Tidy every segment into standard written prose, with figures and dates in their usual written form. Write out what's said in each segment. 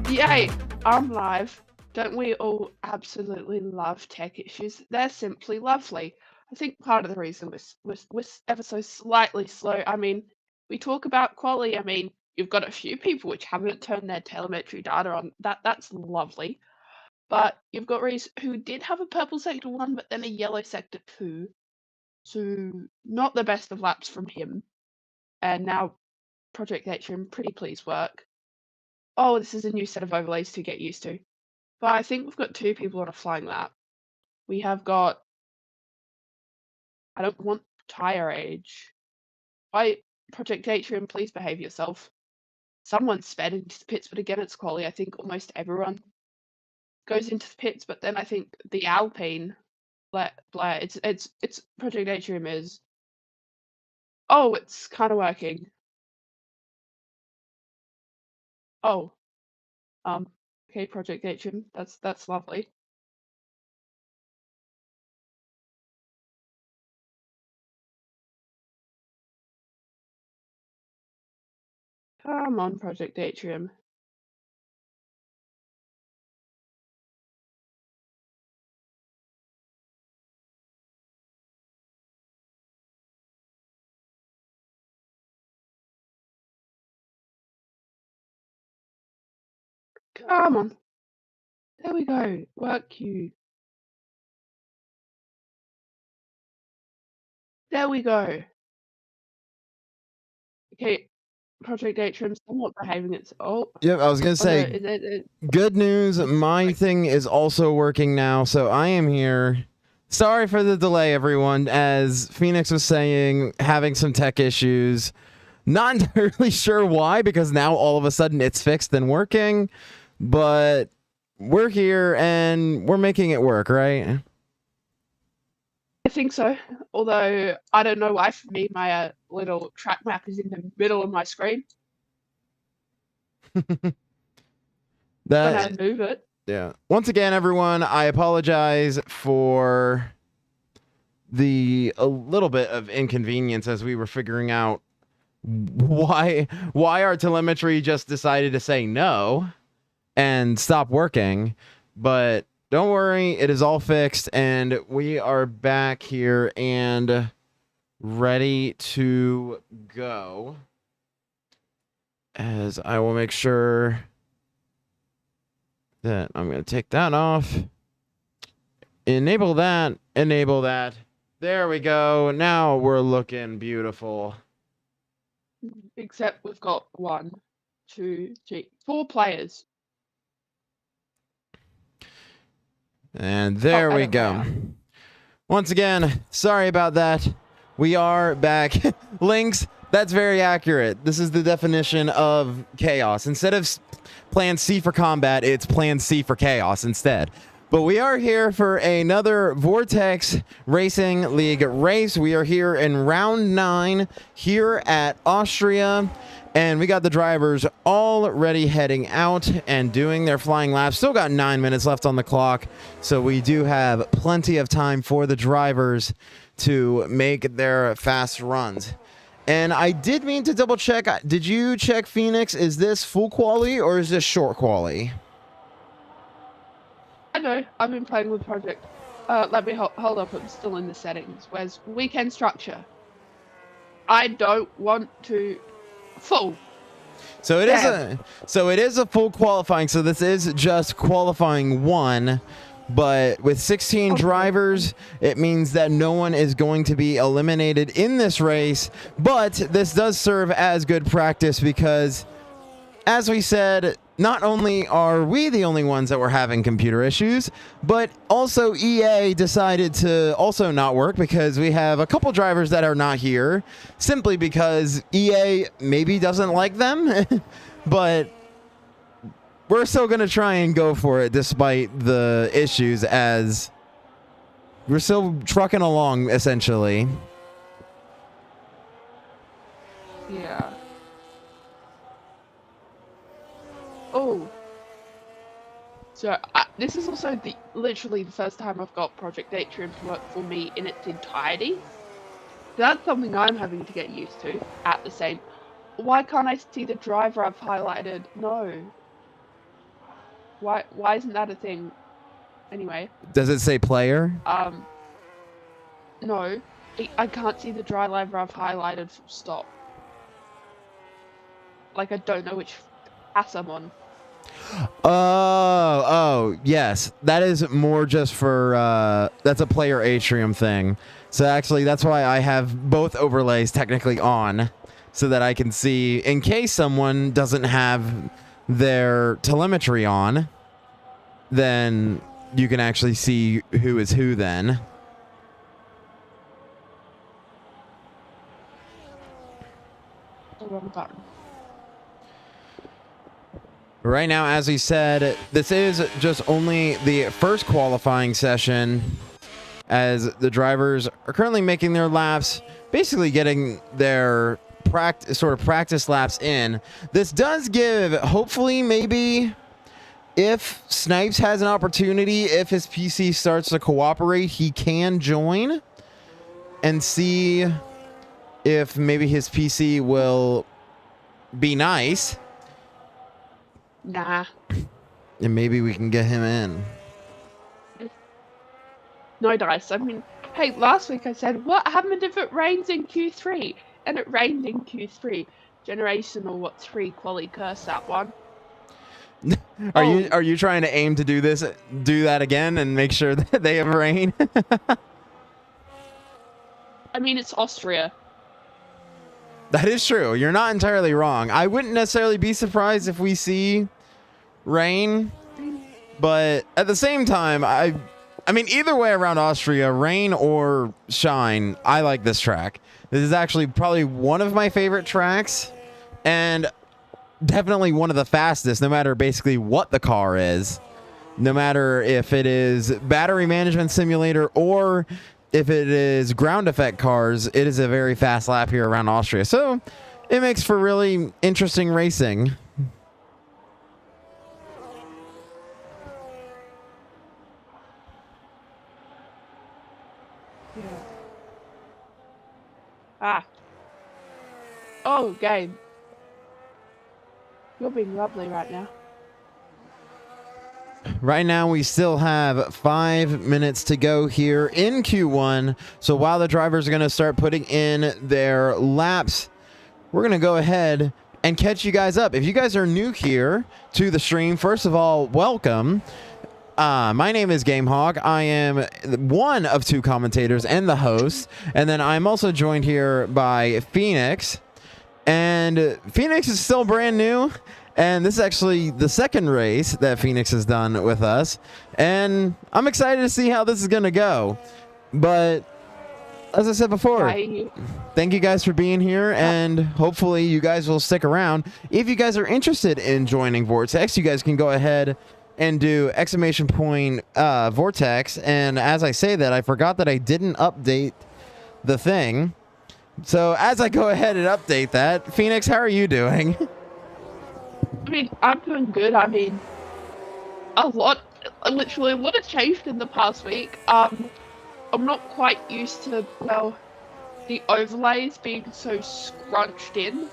Yay, I'm live. Don't we all absolutely love tech issues? They're simply lovely. I think part of the reason we're ever so slightly slow. I mean, we talk about quality. I mean, you've got a few people which haven't turned their telemetry data on. That's lovely. But you've got Reese who did have a purple sector 1, but then a yellow sector 2. So not the best of laps from him. And now Project Atrium, pretty please work. Oh, this is a new set of overlays to get used to. But I think we've got two people on a flying lap. We have got. I don't want tire age. Why, Project Atrium, please behave yourself. Someone sped into the pits, but again, it's quality. I think almost everyone goes into the pits, but then I think the Alpine, Blair, it's Project Atrium is. Oh, it's kind of working. Oh, okay, Project Atrium, that's lovely. Come on, Project Atrium. Come on. There we go. Work you. There we go. Okay, Project Atrium somewhat behaving its. Oh, Yep, I was gonna oh no, say, is it? good news. My Like, thing is also working now, so I am here. Sorry for the delay, everyone. As Phoenix was saying, having some tech issues. Not entirely sure why, because now all of a sudden it's fixed and working. But we're here and we're making it work, right? I think so. Although I don't know why for me my little track map is in the middle of my screen. When I That move it. Yeah. Once again, everyone, I apologize for a little bit of inconvenience as we were figuring out why our telemetry just decided to say no and stop working. But don't worry, it is all fixed and we are back here and ready to go. As I will make sure that I'm going to take that off. Enable that. Enable that. There we go. Now we're looking beautiful. Except we've got 1, 2, 3, 4 players. And there we go. Once again, sorry about that. We are back. Links, that's very accurate. This is the definition of chaos. Instead of plan C for combat, it's plan C for chaos instead. But we are here for another Vortex Racing League race. We are here in round 9 here at Austria. And we got the drivers already heading out and doing their flying laps. Still got 9 minutes left on the clock. So we do have plenty of time for the drivers to make their fast runs. And I did mean to double check. Did you check, Phoenix? Is this full quality or is this short quality? I know, I've been playing with Project. Let me hold up, I'm still in the settings. Where's weekend structure? I don't want to full. So it is a full qualifying. So this is just qualifying 1, but with 16 drivers, it means that no one is going to be eliminated in this race. But this does serve as good practice because, as we said, not only are we the only ones that were having computer issues, but also EA decided to also not work because we have a couple drivers that are not here simply because EA maybe doesn't like them. But we're still going to try and go for it despite the issues, as we're still trucking along essentially. Yeah. Oh. So this is also literally the first time I've got Project Atrium to work for me in its entirety. That's something I'm having to get used to at the same. Why can't I see the driver I've highlighted? No. Why isn't that a thing? Anyway, Does it say player? no, I can't see the dry lever I've highlighted full stop. Like, I don't know which pass I'm on. Oh, yes. That is more just for, that's a player atrium thing. So actually, that's why I have both overlays technically on, so that I can see, in case someone doesn't have their telemetry on, then you can actually see who is who then. The wrong button. Right now, as he said, this is just only the first qualifying session, as the drivers are currently making their laps, basically getting their practice laps in. This does give, hopefully, maybe, if Snipes has an opportunity, if his PC starts to cooperate, he can join and see if maybe his PC will be nice. Nah. And maybe we can get him in. No dice. I mean, hey, last week I said, what happened if it rains in Q3? And it rained in Q3. Generational, what, 3 quality curse that one. Are you trying to aim to do that again and make sure that they have rain? I mean, it's Austria. That is true. You're not entirely wrong. I wouldn't necessarily be surprised if we see rain, but at the same time, I mean, either way around Austria, rain or shine, I like this track. This is actually probably one of my favorite tracks, and definitely one of the fastest, no matter basically what the car is. No matter if it is battery management simulator or if it is ground effect cars, it is a very fast lap here around Austria. So it makes for really interesting racing. Yeah. Ah. Oh, game. You're being lovely right now. Right now, we still have 5 minutes to go here in Q1. So while the drivers are going to start putting in their laps, we're going to go ahead and catch you guys up. If you guys are new here to the stream, first of all, welcome. My name is GameHawk. I am one of 2 commentators and the host. And then I'm also joined here by Phoenix. And Phoenix is still brand new. And this is actually the second race that Phoenix has done with us. And I'm excited to see how this is going to go. But as I said before, thank you guys for being here. And hopefully you guys will stick around. If you guys are interested in joining Vortex, you guys can go ahead and do ! Vortex. And as I say that, I forgot that I didn't update the thing. So as I go ahead and update that, Phoenix, how are you doing? I mean, I'm doing good. I mean, literally a lot has changed in the past week. I'm not quite used to, well, the overlays being so scrunched in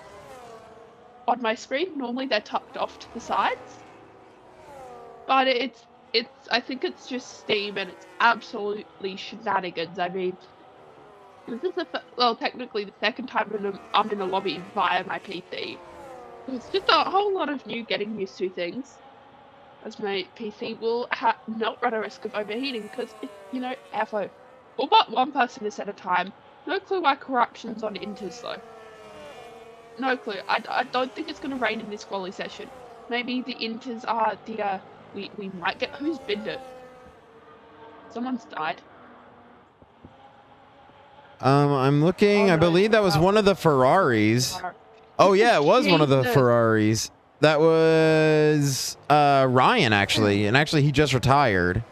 on my screen. Normally they're tucked off to the sides. But I think it's just Steam and it's absolutely shenanigans. I mean, this is technically the second time I'm in a lobby via my PC. It's just a whole lot of new getting used to things, as my PC will not run a risk of overheating because it's, AFO. All but one person is at a time. No clue why corruption's on Inters though. No clue. I don't think it's going to rain in this quali session. Maybe the Inters are the, we might get, who's binned it? Someone's died. I'm looking, I believe that was one of the Ferraris. Oh yeah, it was one of the Ferraris. That was Ryan actually, and actually he just retired.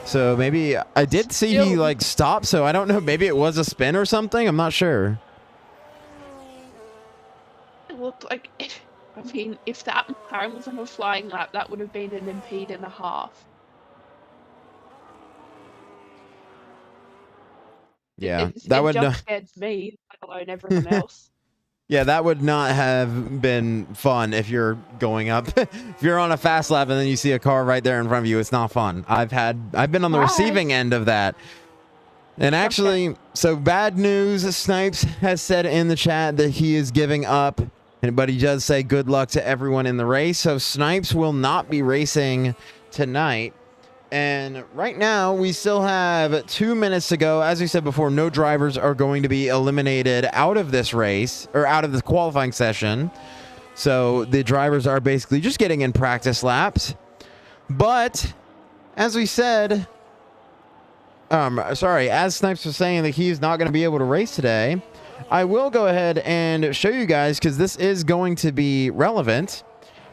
So maybe I did see he like stopped, so I don't know, maybe it was a spin or something, I'm not sure. It looked like, if that McLaren was on a flying lap, that would have been an impede and a half. Yeah, that would jump scared me, let alone everyone else. Yeah, that would not have been fun if you're going up. If you're on a fast lap and then you see a car right there in front of you, it's not fun. I've been on the receiving end of that. And actually, so bad news, Snipes has said in the chat that he is giving up, but he does say good luck to everyone in the race. So Snipes will not be racing tonight. And right now, we still have 2 minutes to go. As we said before, no drivers are going to be eliminated out of this race, or out of the qualifying session. So the drivers are basically just getting in practice laps. But, as we said, as Snipes was saying that he's not going to be able to race today, I will go ahead and show you guys, because this is going to be relevant.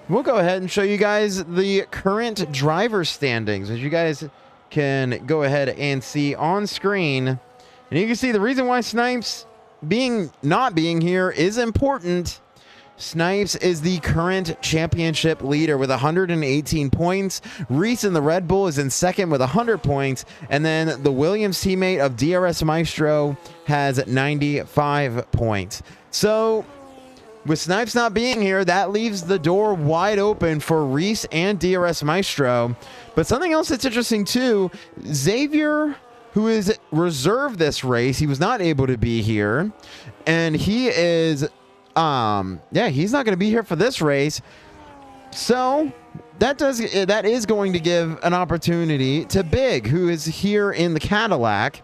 We'll go ahead and show you guys the current driver standings, as you guys can go ahead and see on screen. And you can see the reason why Snipes not being here is important. Snipes is the current championship leader with 118 points. Reese in the Red Bull is in second with 100 points. And then the Williams teammate of DRS Maestro has 95 points. So with Snipes not being here, that leaves the door wide open for Reese and DRS Maestro. But something else that's interesting too, Xavier, who is reserved this race, he was not able to be here. And he is, he's not going to be here for this race. So that is going to give an opportunity to Big, who is here in the Cadillac.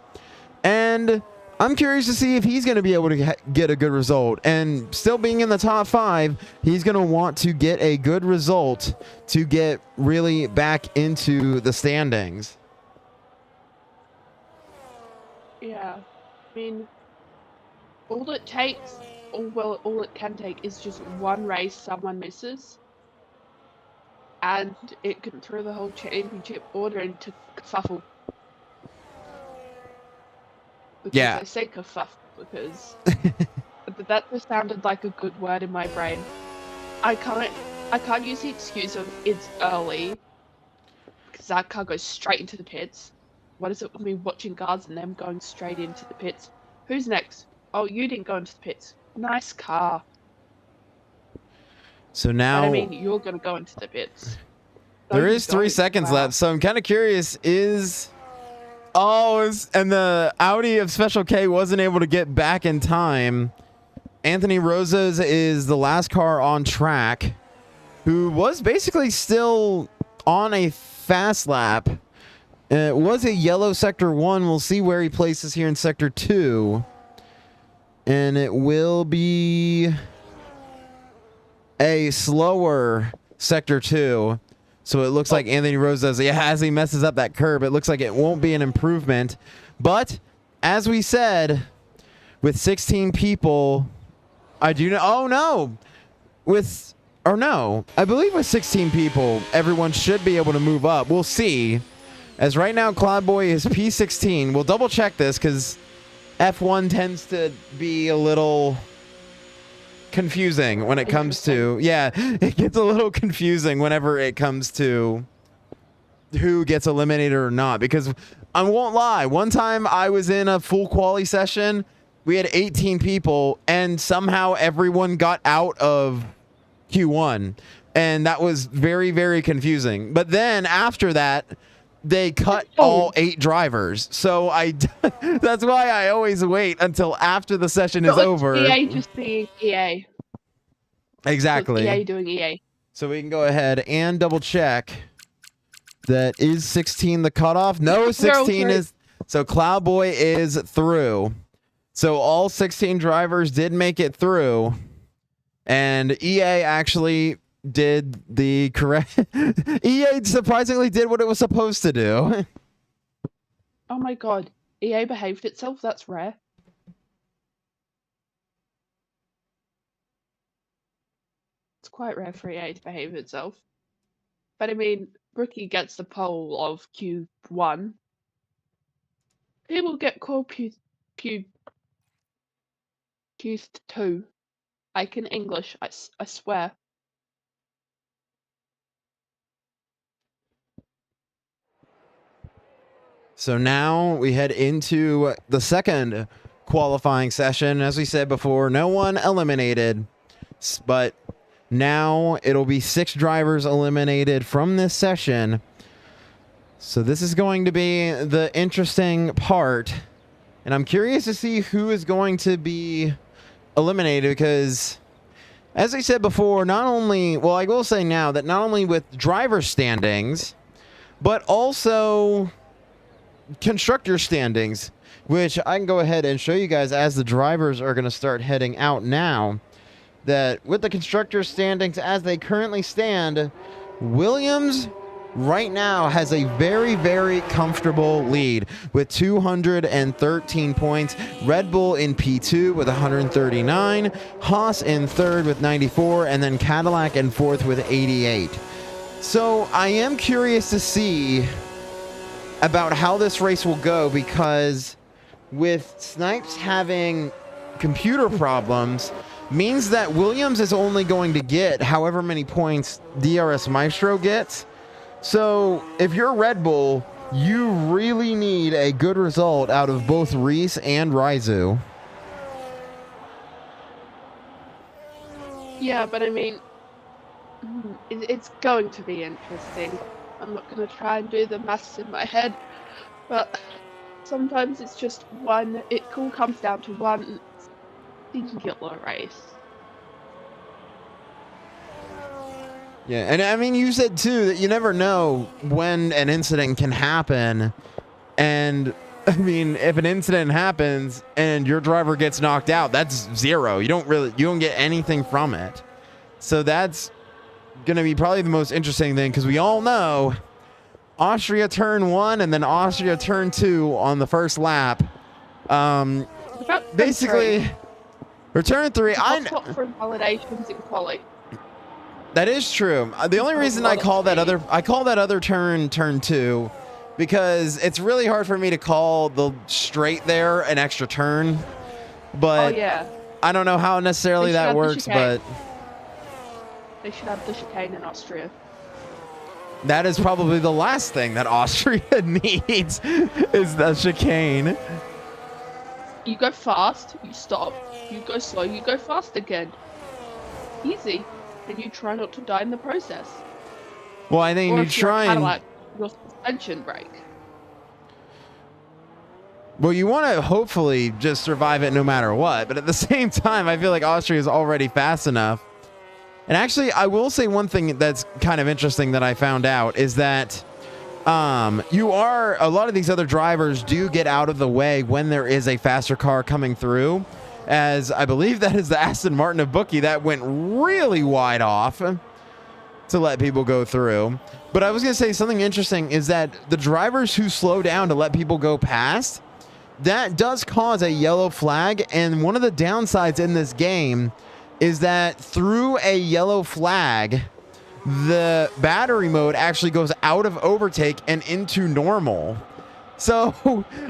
And I'm curious to see if he's going to be able to get a good result. And still being in the top 5, he's going to want to get a good result to get really back into the standings. Yeah, I mean, all it can take is just one race someone misses, and it can throw the whole championship order into kerfuffle. Because I say kerfuffle because that just sounded like a good word in my brain. I can't use the excuse of it's early, because that car goes straight into the pits. What is it with me watching cars and them going straight into the pits? Who's next? Oh, you didn't go into the pits. Nice car. So now, but I mean, you're going to go into the pits. There is 3 seconds left, so I'm kind of curious, and the Audi of Special K wasn't able to get back in time. Anthony Rosas is the last car on track, who was basically still on a fast lap. It was a yellow Sector 1. We'll see where he places here in Sector 2. And it will be a slower Sector 2. So it looks like Anthony Rosas, as he messes up that curb, it looks like it won't be an improvement. But, as we said, with 16 people, I believe with 16 people, everyone should be able to move up. We'll see. As right now, Cloudboy is P16. We'll double check this, because F1 tends to be a little confusing when it comes to, it gets a little confusing whenever it comes to who gets eliminated or not, because I won't lie, one time I was in a full quali session, we had 18 people, and somehow everyone got out of Q1, and that was very, very confusing. But then after that, they cut all 8 drivers. So that's why I always wait until after the session is over. EA just being EA. Exactly. EA doing EA. So we can go ahead and double check. That is 16 the cutoff. No, 16 is. So Cloudboy is through. So all 16 drivers did make it through. And EA actually did the correct. EA surprisingly did what it was supposed to do. Oh my god. EA behaved itself? That's rare. It's quite rare for EA to behave itself. But I mean, Rookie gets the pole of Q1. People get called Q2. I can English, I swear. So now we head into the second qualifying session. As we said before, no one eliminated, but now it'll be 6 drivers eliminated from this session. So this is going to be the interesting part. And I'm curious to see who is going to be eliminated because, as I said before, not only, well, I will say now that not only with driver standings, but also constructor standings, which I can go ahead and show you guys as the drivers are going to start heading out now, that with the constructor standings as they currently stand, Williams right now has a very, very comfortable lead with 213 points. Red Bull in P2 with 139, Haas in third with 94, and then Cadillac in fourth with 88. So I am curious to see about how this race will go, because with Snipes having computer problems means that Williams is only going to get however many points DRS Maestro gets. So if you're Red Bull, you really need a good result out of both Reese and Raizu. Yeah, but I mean, it's going to be interesting. I'm not going to try and do the maths in my head, but sometimes it's just one, it all comes down to one singular race. Yeah, and I mean, you said too that you never know when an incident can happen. And I mean, if an incident happens and your driver gets knocked out, that's zero. You don't get anything from it. So that's going to be probably the most interesting thing, because we all know Austria turn 1 and then Austria turn 2 on the first lap. Basically, return 3. I know for validations in quali. That is true. The only reason I call that other turn 2, because it's really hard for me to call the straight there an extra turn. But yeah, I don't know how necessarily that works, but they should have the chicane in Austria. That is probably the last thing that Austria needs is the chicane. You go fast, you stop. You go slow, you go fast again. Easy. And you try not to die in the process. Well, I think you try and your suspension break. Well, you want to hopefully just survive it no matter what, but at the same time, I feel like Austria is already fast enough. And actually, I will say one thing that's kind of interesting that I found out is that a lot of these other drivers do get out of the way when there is a faster car coming through. As I believe that is the Aston Martin of Bookie that went really wide off to let people go through. But I was going to say something interesting is that the drivers who slow down to let people go past, that does cause a yellow flag. And one of the downsides in this game is that through a yellow flag, the battery mode actually goes out of overtake and into normal. So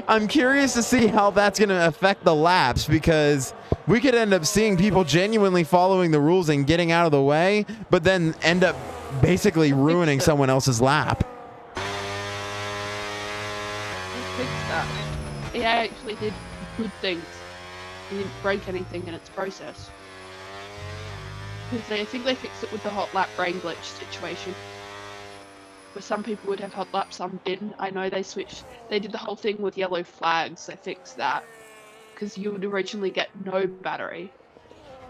I'm curious to see how that's going to affect the laps, because we could end up seeing people genuinely following the rules and getting out of the way, but then end up basically ruining someone else's lap. It actually did good things. It didn't break anything in its process. Because I think they fixed it with the hot lap brain glitch situation. Where some people would have hot laps, some didn't. I know they did the whole thing with yellow flags. They fixed that. Because you would originally get no battery.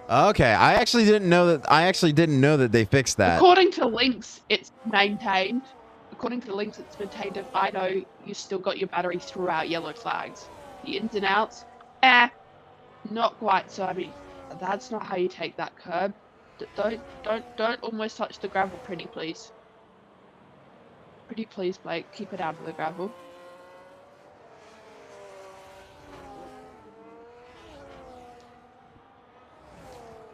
Okay, I actually didn't know that they fixed that. According to links, it's maintained. If I know you still got your battery throughout yellow flags. The ins and outs, not quite. So I mean, that's not how you take that curb. Don't almost touch the gravel, pretty please. Pretty please, Blake. Keep it out of the gravel.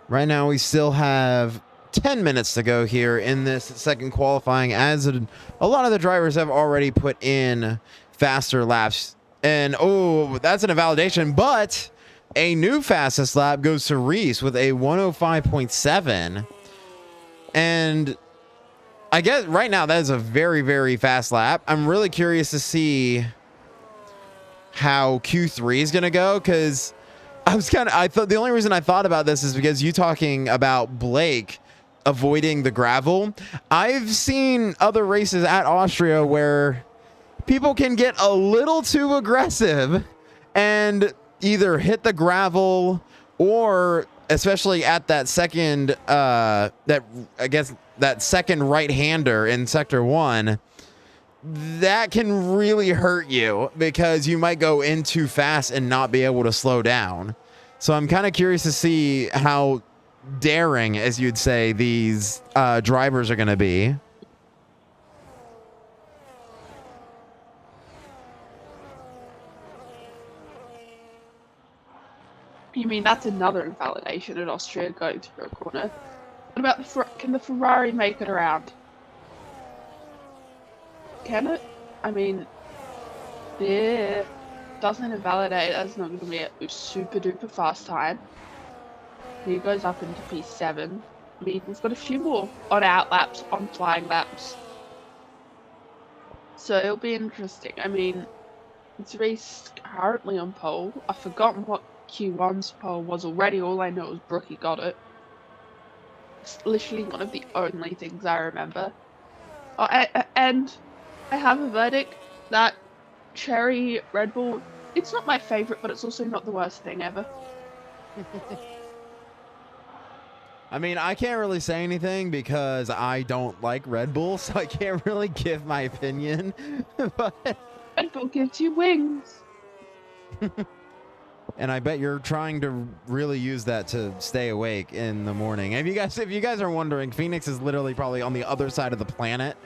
Right now, we still have 10 minutes to go here in this second qualifying, as a lot of the drivers have already put in faster laps. And, that's an invalidation, but a new fastest lap goes to Reese with a 105.7. And I guess right now that is a very, very fast lap. I'm really curious to see how Q3 is going to go, because I thought the only reason I thought about this is because you talking about Blake avoiding the gravel. I've seen other races at Austria where people can get a little too aggressive and either hit the gravel or, especially at that second, that second right-hander in sector 1, that can really hurt you because you might go in too fast and not be able to slow down. So I'm kind of curious to see how daring, as you'd say, these drivers are going to be. You mean that's another invalidation in Austria going through a corner? What about can the Ferrari make it around? Can it? I mean, yeah, doesn't invalidate. That's not going to be a super duper fast time. He goes up into P7. I mean, we've got a few more on out laps, on flying laps. So it'll be interesting. I mean, it's race currently on pole. I've forgotten what Q1's pole was already. All I know is Brookie got it. It's literally one of the only things I remember. And I have a verdict that Cherry Red Bull, it's not my favorite, but it's also not the worst thing ever. I mean, I can't really say anything because I don't like Red Bull, so I can't really give my opinion. But Red Bull gives you wings. And I bet you're trying to really use that to stay awake in the morning. If you guys are wondering, Phoenix is literally probably on the other side of the planet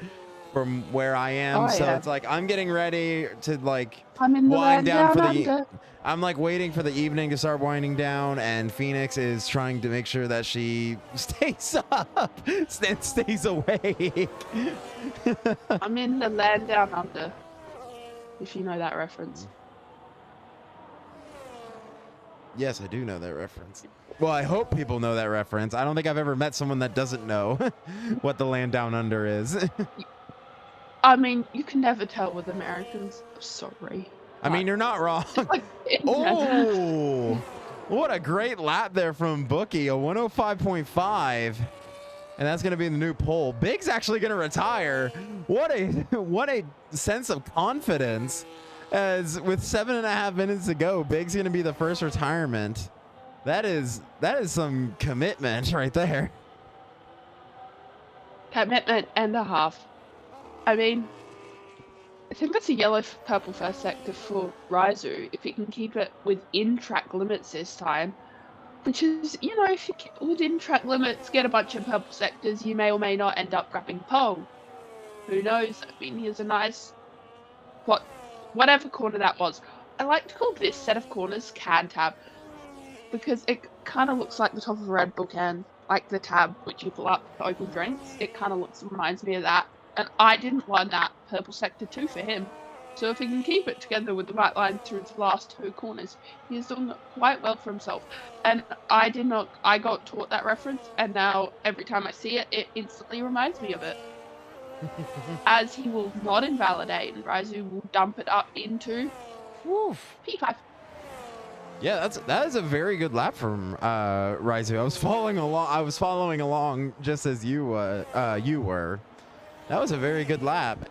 from where I am. So it's like I'm getting ready to wind down for the. I'm like waiting for the evening to start winding down, and Phoenix is trying to make sure that she stays up and stays awake. I'm in the land down under, if you know that reference. Yes, I do know that reference. Well, I hope people know that reference. I don't think I've ever met someone that doesn't know what the land down under is. I mean, you can never tell with Americans. I'm sorry. I mean, you're not wrong. Oh, what a great lap there from Bookie, a 105.5. And that's going to be the new pole. Big's actually going to retire. What a sense of confidence. As with 7.5 minutes to go, Big's going to be the first retirement. That is some commitment right there. Commitment and a half. I mean, I think that's a yellow purple first sector for Raizu if he can keep it within track limits this time. Which is, you know, if you keep within track limits, get a bunch of purple sectors, you may or may not end up grabbing pole. Who knows? I mean, here's a nice whatever corner that was. I like to call this set of corners can tab because it kind of looks like the top of a Red Bull can, like the tab which you pull up to open drinks. It kind of reminds me of that. And I didn't want that purple sector 2 for him. So if he can keep it together with the right line through the last 2 corners, he's done quite well for himself. And I got taught that reference, and now every time I see it, it instantly reminds me of it. As he will not invalidate, and Raizu will dump it up into P5. Yeah, that is a very good lap from Raizu. I was following along just as you were. That was a very good lap.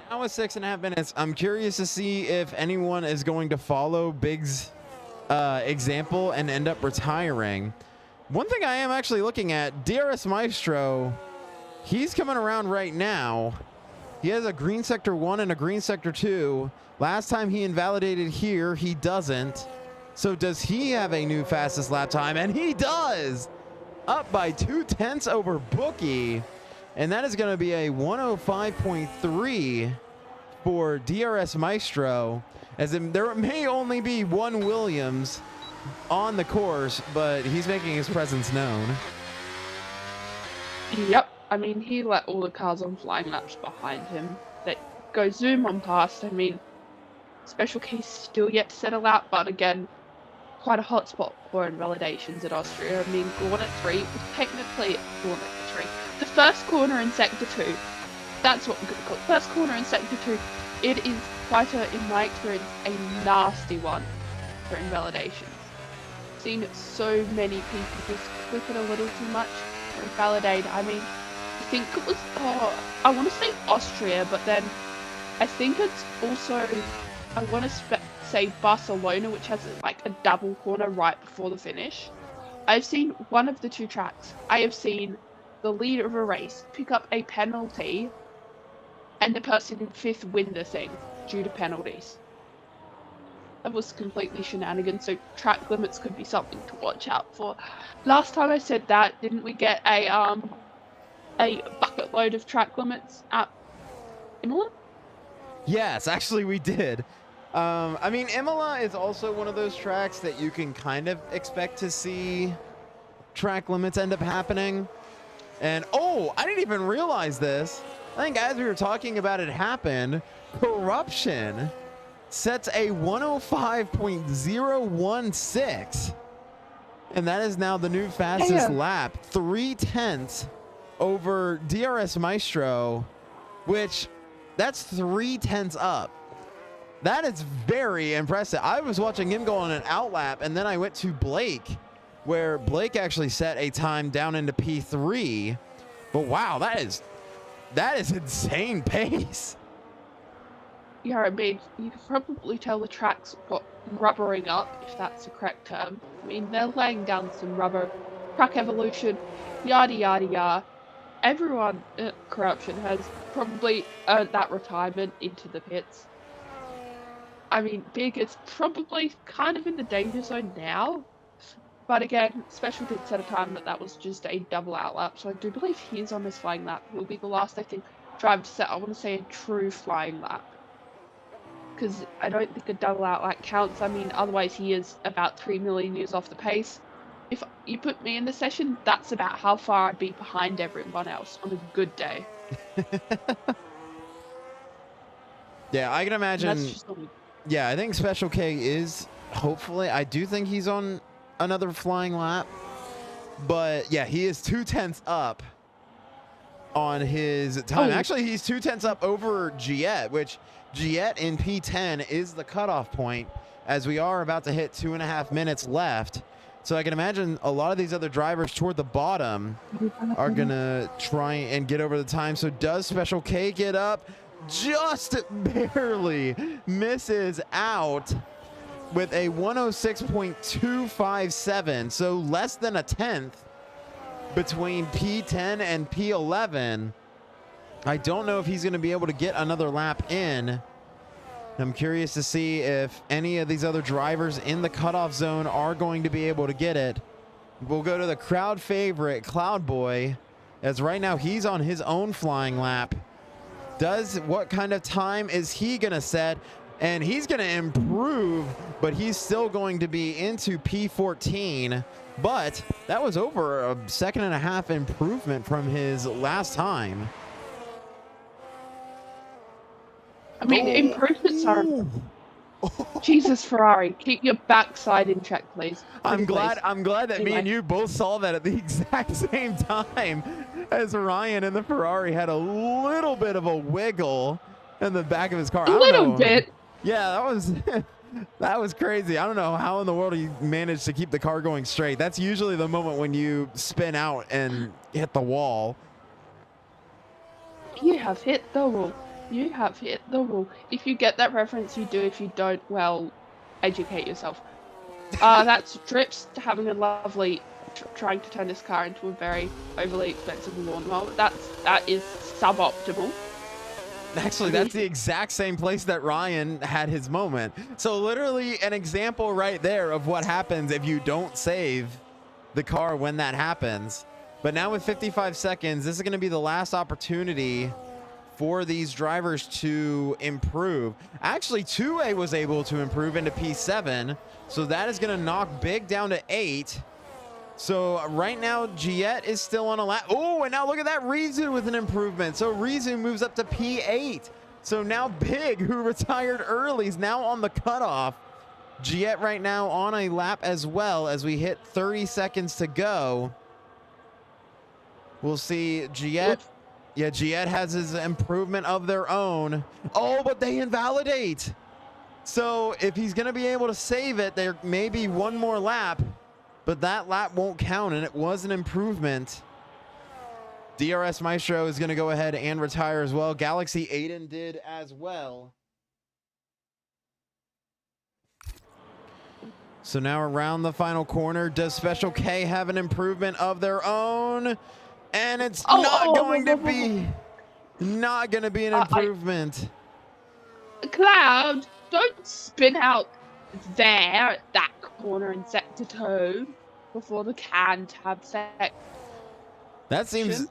Now with 6.5 minutes, I'm curious to see if anyone is going to follow Big's example and end up retiring. One thing I am actually looking at, DRS Maestro. He's coming around right now. He has a green sector 1 and a green sector 2. Last time he invalidated here, he doesn't. So does he have a new fastest lap time? And he does! Up by 0.2 over Bookie. And that is going to be a 105.3 for DRS Maestro. As in, there may only be one Williams on the course, but he's making his presence known. Yep. I mean, he let all the cars on flying laps behind him that go zoom on past. I mean, special case still yet to settle out, but again, quite a hot spot for invalidations at Austria. I mean, corner 3 was technically corner 3. The first corner in sector 2, that's what we're going to call it. First corner in sector 2, it is quite in my experience, a nasty one for invalidations. seen so many people just clip it a little too much or invalidate. I mean, I think it was, I want to say Austria, but then I think it's also, I want to say Barcelona, which has like a double corner right before the finish. I've seen one of the two tracks. I have seen the leader of a race pick up a penalty and the person in fifth win the thing due to penalties. That was completely shenanigans, so track limits could be something to watch out for. Last time I said that, didn't we get a bucket load of track limits at Imola? Yes, actually we did. I mean, Imola is also one of those tracks that you can kind of expect to see track limits end up happening. And oh, I didn't even realize this. I think as we were talking about it happened, Corruption sets a 105.016. And that is now the new fastest lap. 3/10 over DRS Maestro, which that's 3/10 up. That is very impressive. I was watching him go on an outlap, and then I went to Blake, where Blake actually set a time down into P3. But wow, that is insane pace. Yeah, I mean, you can probably tell the track's got rubbering up, if that's the correct term. I mean, they're laying down some rubber, track evolution, yada yada yada. Everyone at Corruption has probably earned that retirement into the pits. I mean, Big is probably kind of in the danger zone now, but again, Special did set a time that was just a double outlap, so I do believe he's on his flying lap. He'll be the last, I think, driver to set, I want to say, a true flying lap. Because I don't think a double outlap counts. I mean, otherwise he is about 3 million years off the pace. If you put me in the session, that's about how far I'd be behind everyone else on a good day. Yeah, I can imagine. Yeah, I think Special K is, hopefully, I do think he's on another flying lap. But yeah, he is 2/10 up on his time. Actually, he's 2/10 up over Giet, which Giet in P10 is the cutoff point, as we are about to hit 2.5 minutes left. So I can imagine a lot of these other drivers toward the bottom are going to try and get over the time. So does Special K get up? Just barely misses out with a 106.257. So less than a tenth between P10 and P11. I don't know if he's going to be able to get another lap in. I'm curious to see if any of these other drivers in the cutoff zone are going to be able to get it. We'll go to the crowd favorite, Cloud Boy, as right now he's on his own flying lap. What kind of time is he going to set? And he's going to improve, but he's still going to be into P14. But that was over a 1.5 second improvement from his last time. I mean, improvements are... Jesus, Ferrari, keep your backside in check, please. I'm glad that me and you both saw that at the exact same time, as Ryan and the Ferrari had a little bit of a wiggle in the back of his car. A little bit. Yeah, that was crazy. I don't know how in the world he managed to keep the car going straight. That's usually the moment when you spin out and hit the wall. You have hit the wall. You have hit the wall. If you get that reference, you do. If you don't, well, educate yourself. That's Drips having a lovely trying to turn this car into a very overly expensive lawnmower. That is suboptimal. Actually, that's the exact same place that Ryan had his moment. So literally an example right there of what happens if you don't save the car when that happens. But now with 55 seconds, this is going to be the last opportunity for these drivers to improve. Actually, 2A was able to improve into P7. So that is going to knock Big down to 8. So right now, Giet is still on a lap. Oh, and now look at that, Rizu with an improvement. So Rizu moves up to P8. So now Big, who retired early, is now on the cutoff. Giet right now on a lap as well as we hit 30 seconds to go. We'll see Giet. Yeah, Giet has his improvement of their own. Oh, but they invalidate. So if he's going to be able to save it, there may be one more lap. but that lap won't count, and it was an improvement. DRS Maestro is going to go ahead and retire as well. Galaxy Aiden did as well. So now around the final corner, does Special K have an improvement of their own? And it's not going to be an improvement. Cloud, don't spin out there at that corner in sector 2 before the can tab section. That seems to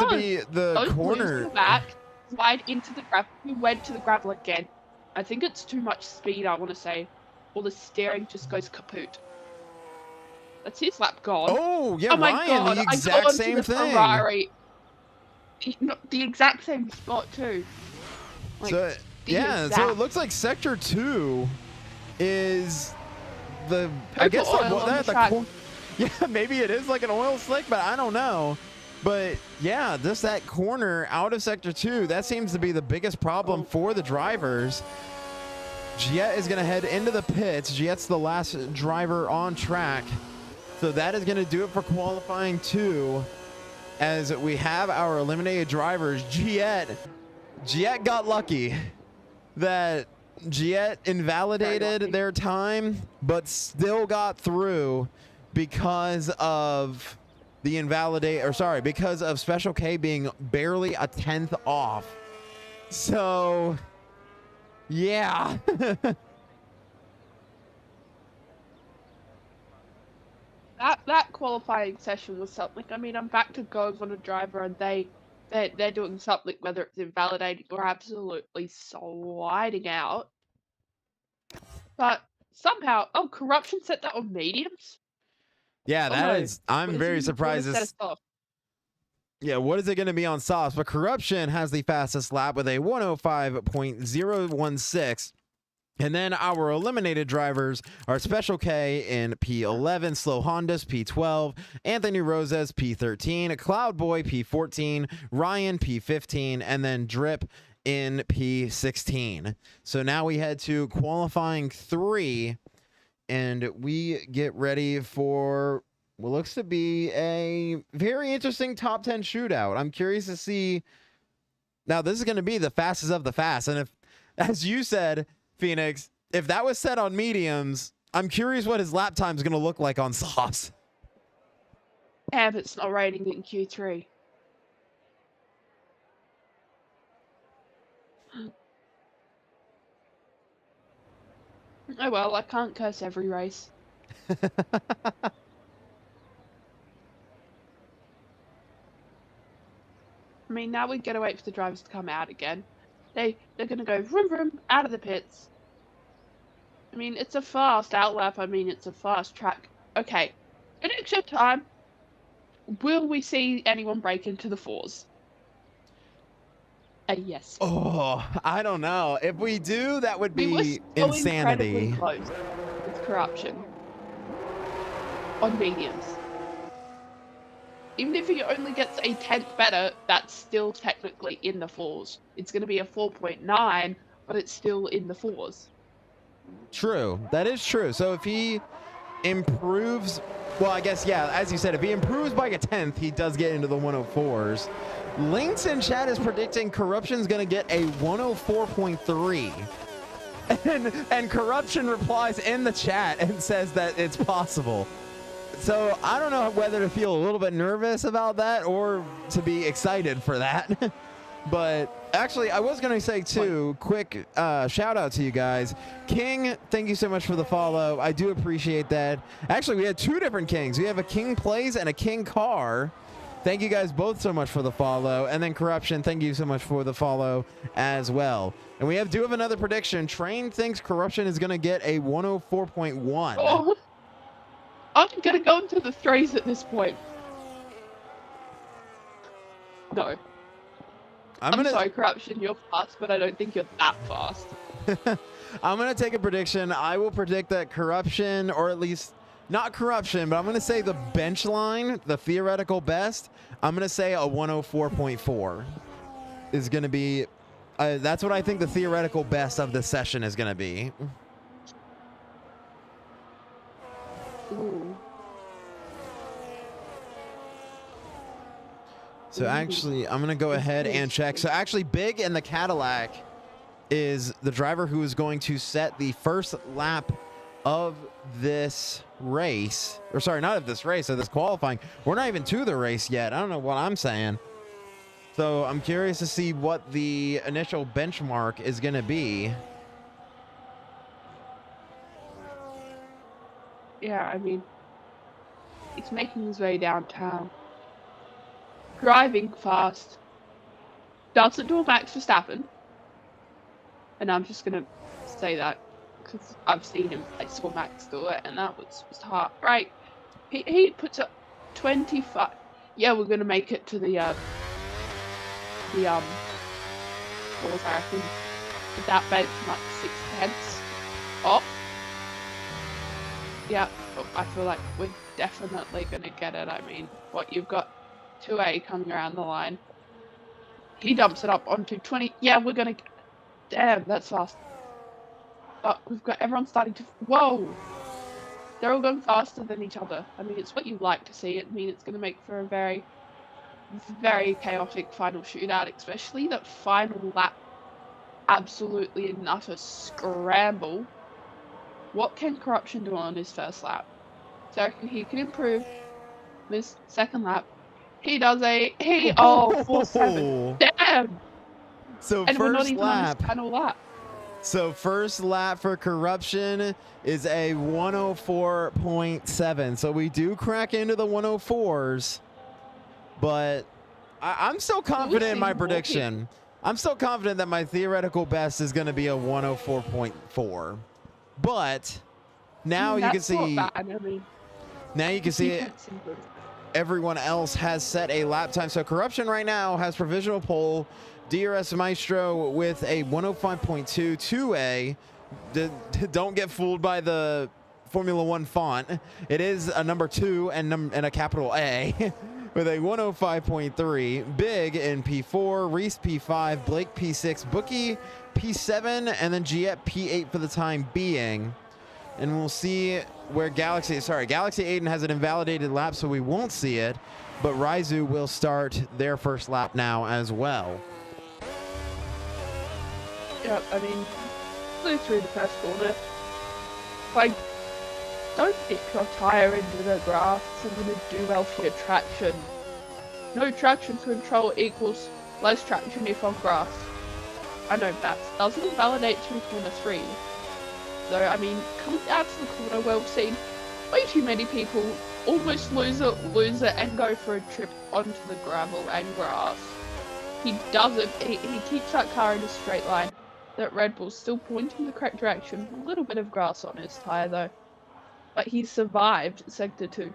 be the corner. Lose back, slide into the gravel. You went to the gravel again. I think it's too much speed, I want to say. Or the steering just goes kaput. That's his lap gone. Oh, yeah, oh my Ryan, God, the exact same thing. Ferrari. The exact same spot, too. Like, so, yeah, so it looks like Sector 2 is the... I guess yeah, maybe it is like an oil slick, but I don't know. But, yeah, just that corner out of Sector 2, that seems to be the biggest problem for the drivers. Giet is going to head into the pits. Giet's the last driver on track. So that is going to do it for qualifying 2. As we have our eliminated drivers, Giet got lucky that Giet invalidated their time, but still got through because of the because of Special K being barely a 10th off. So, yeah. That qualifying session was something. I mean, I'm back to go on a driver, and they're doing something, whether it's invalidating or absolutely sliding out. But somehow, Corruption set that on mediums. Yeah, I'm very surprised. Yeah, what is it going to be on softs? But Corruption has the fastest lap with a 105.016. And then our eliminated drivers are Special K in P11, Slow Hondas P12, Anthony Rosas P13, Cloudboy P14, Ryan P15, and then Drip in P16. So now we head to qualifying 3, and we get ready for what looks to be a very interesting top 10 shootout. I'm curious to see. Now, this is going to be the fastest of the fast. And if, as you said, Phoenix, if that was set on mediums, I'm curious what his lap time is going to look like on softs. Yeah, but it's not raining in Q3. Oh well, I can't curse every race. I mean, now we gotta wait for the drivers to come out again. They're gonna go vroom vroom out of the pits. I mean, it's a fast outlap. I mean, it's a fast track. Okay, prediction time. Will we see anyone break into the 4s? Yes. Oh, I don't know. If we do, that would be insanity. Close with Corruption on mediums. Even if he only gets a 10th better, that's still technically in the 4s. It's going to be a 4.9, but it's still in the 4s. True. That is true. So if he improves, well, I guess, yeah, as you said, if he improves by a 10th, he does get into the 104s. Links in chat is predicting Corruption's going to get a 104.3. And Corruption replies in the chat and says that it's possible. So I don't know whether to feel a little bit nervous about that or to be excited for that. But actually, I was going to say, too, quick shout out to you guys. King, thank you so much for the follow. I do appreciate that. Actually, we had 2 different Kings. We have a King Plays and a King Car. Thank you guys both so much for the follow. And then Corruption, thank you so much for the follow as well. And we do have another prediction. Train thinks Corruption is going to get a 104.1. Oh, I'm going to go into the 3s at this point. No. I'm sorry, Corruption, you're fast, but I don't think you're that fast. I'm going to take a prediction. I will predict that Corruption, or at least not Corruption, but I'm going to say the bench line, the theoretical best, I'm going to say a 104.4 is going to be, that's what I think the theoretical best of this session is going to be. Ooh. So actually, I'm going to go ahead and check. So actually, Big in the Cadillac is the driver who is going to set the first lap of this race. Or sorry, not of this race, of this qualifying. We're not even to the race yet. I don't know what I'm saying. So I'm curious to see what the initial benchmark is going to be. Yeah, I mean, he's making his way downtown. Driving fast. Doesn't do a Max Verstappen. And I'm just going to say that because I've seen him. I saw Max do it, and that was hard. Right. He puts up 25. Yeah, we're going to make it to the what was I reckon? That benchmark 6/10. Oh. Yeah, I feel like we're definitely going to get it. I mean, what, you've got 2A coming around the line. He dumps it up onto 20. Yeah, we're going to... Damn, that's fast. But we've got everyone starting to... Whoa! They're all going faster than each other. I mean, it's what you like to see. I mean, it's going to make for a very, very chaotic final shootout, especially that final lap. Absolutely and utter scramble. What can Corruption do on his first lap? So he can improve this second lap. He does oh 4-7. Damn. So and we're not even lap. on his final lap. So first lap for Corruption is a 104.7. So we do crack into the 104s, but I'm still confident in my prediction. I'm still confident that my theoretical best is going to be a 104.4. But now you can see. Now you can see it. Everyone else has set a lap time. So Corruption right now has provisional pole. DRS Maestro with a 105.2 2A. Don't get fooled by the Formula One font. It is a number 2 and a capital A with a 105.3. Big in P4, Reese P5, Blake P6, Bookie P7, and then Giet P8 for the time being. And we'll see where Galaxy Aiden has an invalidated lap, so we won't see it. But Raizu will start their first lap now as well. Yep, I mean, flew through the first corner. Like, don't dip your tyre into the grass. It's going to do well for your traction. No traction control equals less traction if on grass. I know that doesn't invalidate through corner 3. So, I mean, coming out to the corner where we've seen way too many people almost lose it and go for a trip onto the gravel and grass. He doesn't. He keeps that car in a straight line. That Red Bull's still pointing the correct direction. A little bit of grass on his tyre though. But he survived Sector 2.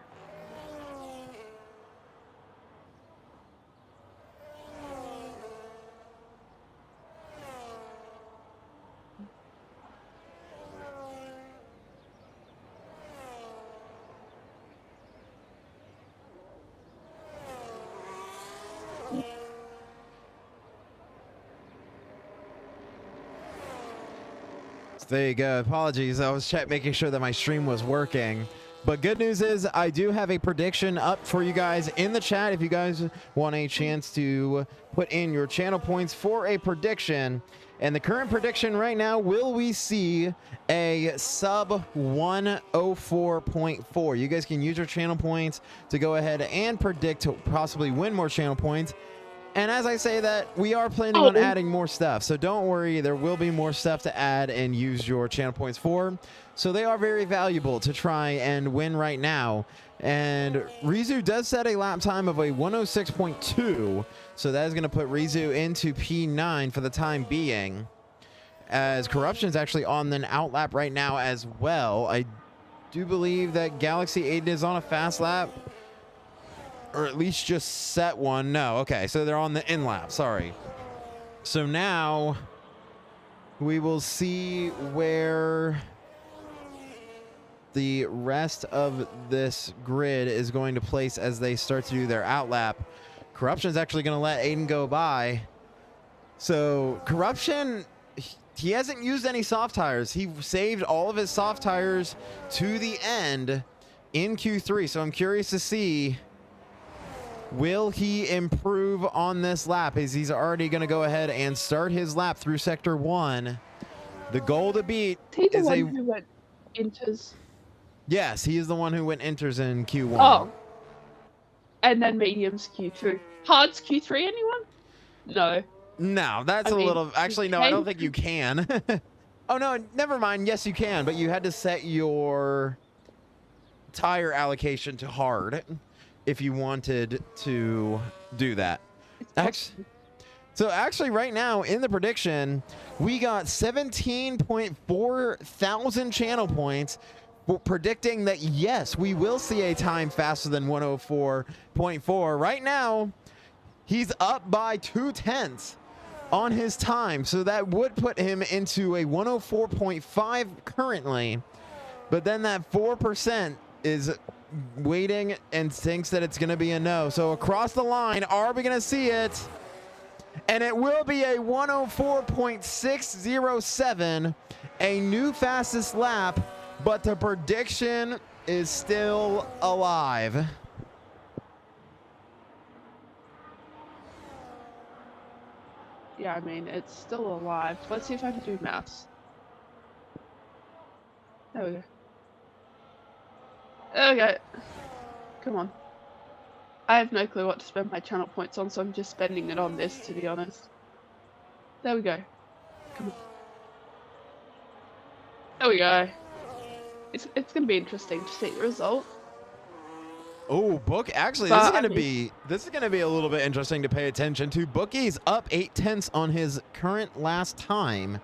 There you go. Apologies. I was making sure that my stream was working. But good news is I do have a prediction up for you guys in the chat. If you guys want a chance to put in your channel points for a prediction. And the current prediction right now, will we see a sub 104.4? You guys can use your channel points to go ahead and predict to possibly win more channel points. And as I say that, we are planning on adding more stuff. So don't worry, there will be more stuff to add and use your channel points for. So they are very valuable to try and win right now. And Rizu does set a lap time of a 106.2. So that is going to put Rizu into P9 for the time being. As Corruption is actually on an out lap right now as well. I do believe that Galaxy Aiden is on a fast lap. Or at least just set one. No, okay, so they're on the in lap, sorry. So now we will see where the rest of this grid is going to place as they start to do their out lap. Corruption is actually going to let Aiden go by. So Corruption, he hasn't used any soft tires. He saved all of his soft tires to the end in Q3. So I'm curious to see Will he improve on this lap? As he's already going to go ahead and start his lap through sector 1. The goal to beat Is he the is one who went enters? Yes, he is the one who went enters in Q1. Oh. And then mediums Q2. Hards Q3, anyone? No. No, that's actually, no, I don't think you can. Oh, no, never mind. Yes, you can, but you had to set your tire allocation to hard if you wanted to do that. So actually right now in the prediction, we got 17.4 thousand channel points predicting that, yes, we will see a time faster than 104.4. Right now, he's up by 0.2 on his time. So that would put him into a 104.5 currently. But then that 4% is waiting and thinks that it's going to be a no. So across the line, are we going to see it? And it will be a 104.607, a new fastest lap, but the prediction is still alive. Yeah, I mean, it's still alive. Let's see if I can do maths. There we go. Okay. Come on. I have no clue what to spend my channel points on, so I'm just spending it on this, to be honest. There we go. Come on. There we go. It's going to be interesting to see the result. Oh, actually, this is going to be a little bit interesting to pay attention to. Bookie's up 0.8 on his current last time.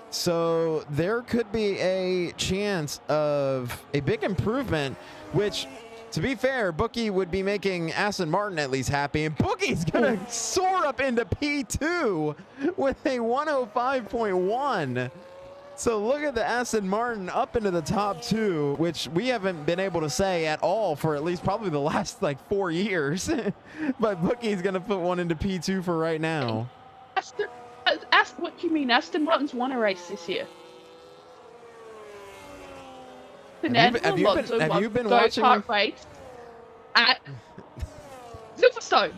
So there could be a chance of a big improvement, which, to be fair, Bookie would be making Aston Martin at least happy. And Bookie's going to soar up into P2 with a 105.1. So look at the Aston Martin up into the top 2, which we haven't been able to say at all for at least probably the last like 4 years. But Bookie's going to put one into P2 for right now. What do you mean? Aston Martin's won a race this year. Have you been watching race at Silverstone?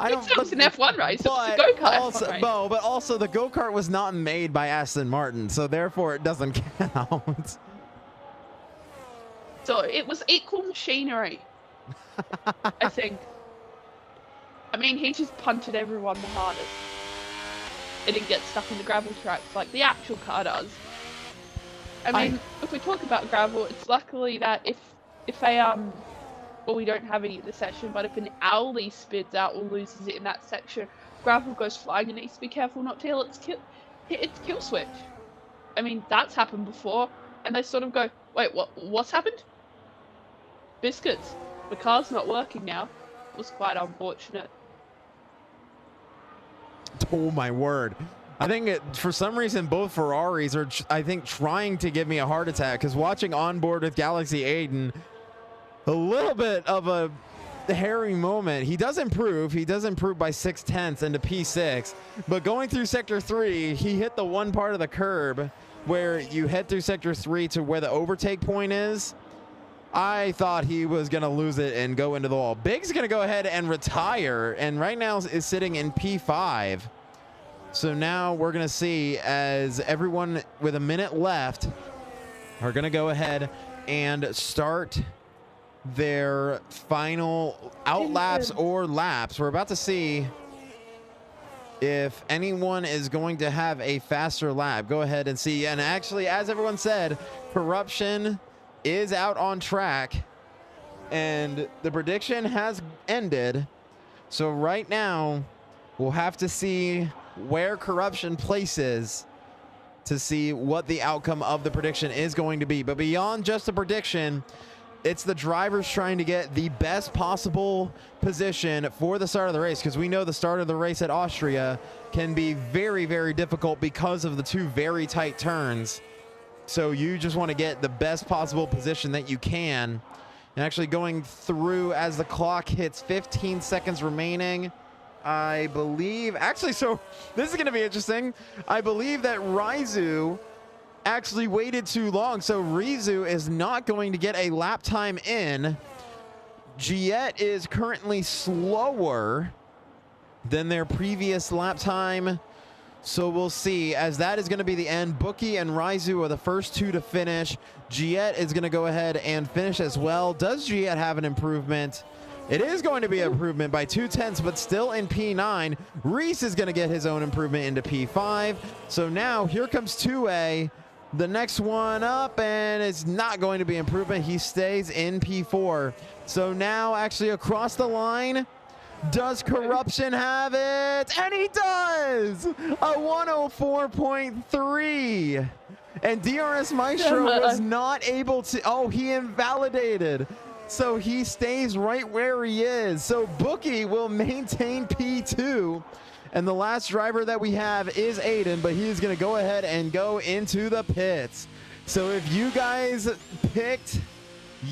It's an F1 race. It's a go-kart. But also the go-kart was not made by Aston Martin, so therefore it doesn't count. So it was equal machinery, I think. I mean, he just punted everyone the hardest. It didn't get stuck in the gravel tracks like the actual car does. I mean, if we talk about gravel, it's luckily that if well, we don't have any in the section, but if an owlie spins out or loses it in that section, gravel goes flying and needs to be careful not to hit its kill switch. I mean, that's happened before, and they sort of go, wait, what's happened? Biscuits. The car's not working now. It was quite unfortunate. Oh my word. I think for some reason both Ferraris are, I think, trying to give me a heart attack, because watching Onboard with Galaxy Aiden, a little bit of a hairy moment. He does improve. He does improve by 0.6 into P6, but going through sector 3, he hit the one part of the curb where you head through sector 3 to where the overtake point is. I thought he was going to lose it and go into the wall. Big's going to go ahead and retire, and right now is sitting in P5. So now we're going to see, as everyone with a minute left are going to go ahead and start their final outlaps or laps. We're about to see if anyone is going to have a faster lap. Go ahead and see. And actually, as everyone said, corruption is out on track and the prediction has ended. So right now we'll have to see where corruption places to see what the outcome of the prediction is going to be. But beyond just a prediction, it's the drivers trying to get the best possible position for the start of the race, because we know the start of the race at Austria can be very, very difficult because of the 2 very tight turns. So you just want to get the best possible position that you can. And actually going through as the clock hits 15 seconds remaining, I believe, actually, so this is going to be interesting. I believe that Raizu actually waited too long, so Rizu is not going to get a lap time in. Giet is currently slower than their previous lap time. So we'll see, as that is going to be the end. Bookie and Raizu are the first two to finish. Giet is going to go ahead and finish as well. Does Giet have an improvement? It is going to be an improvement by 0.2, but still in P9. Reese is going to get his own improvement into P5. So now here comes 2A. The next one up, and it's not going to be improvement. He stays in P4. So now actually across the line, does Corruption have it? And he does! A 104.3. And DRS Maestro was not able to, oh, he invalidated. So he stays right where he is. So Bookie will maintain P2. And the last driver that we have is Aiden, but he is going to go ahead and go into the pits. So if you guys picked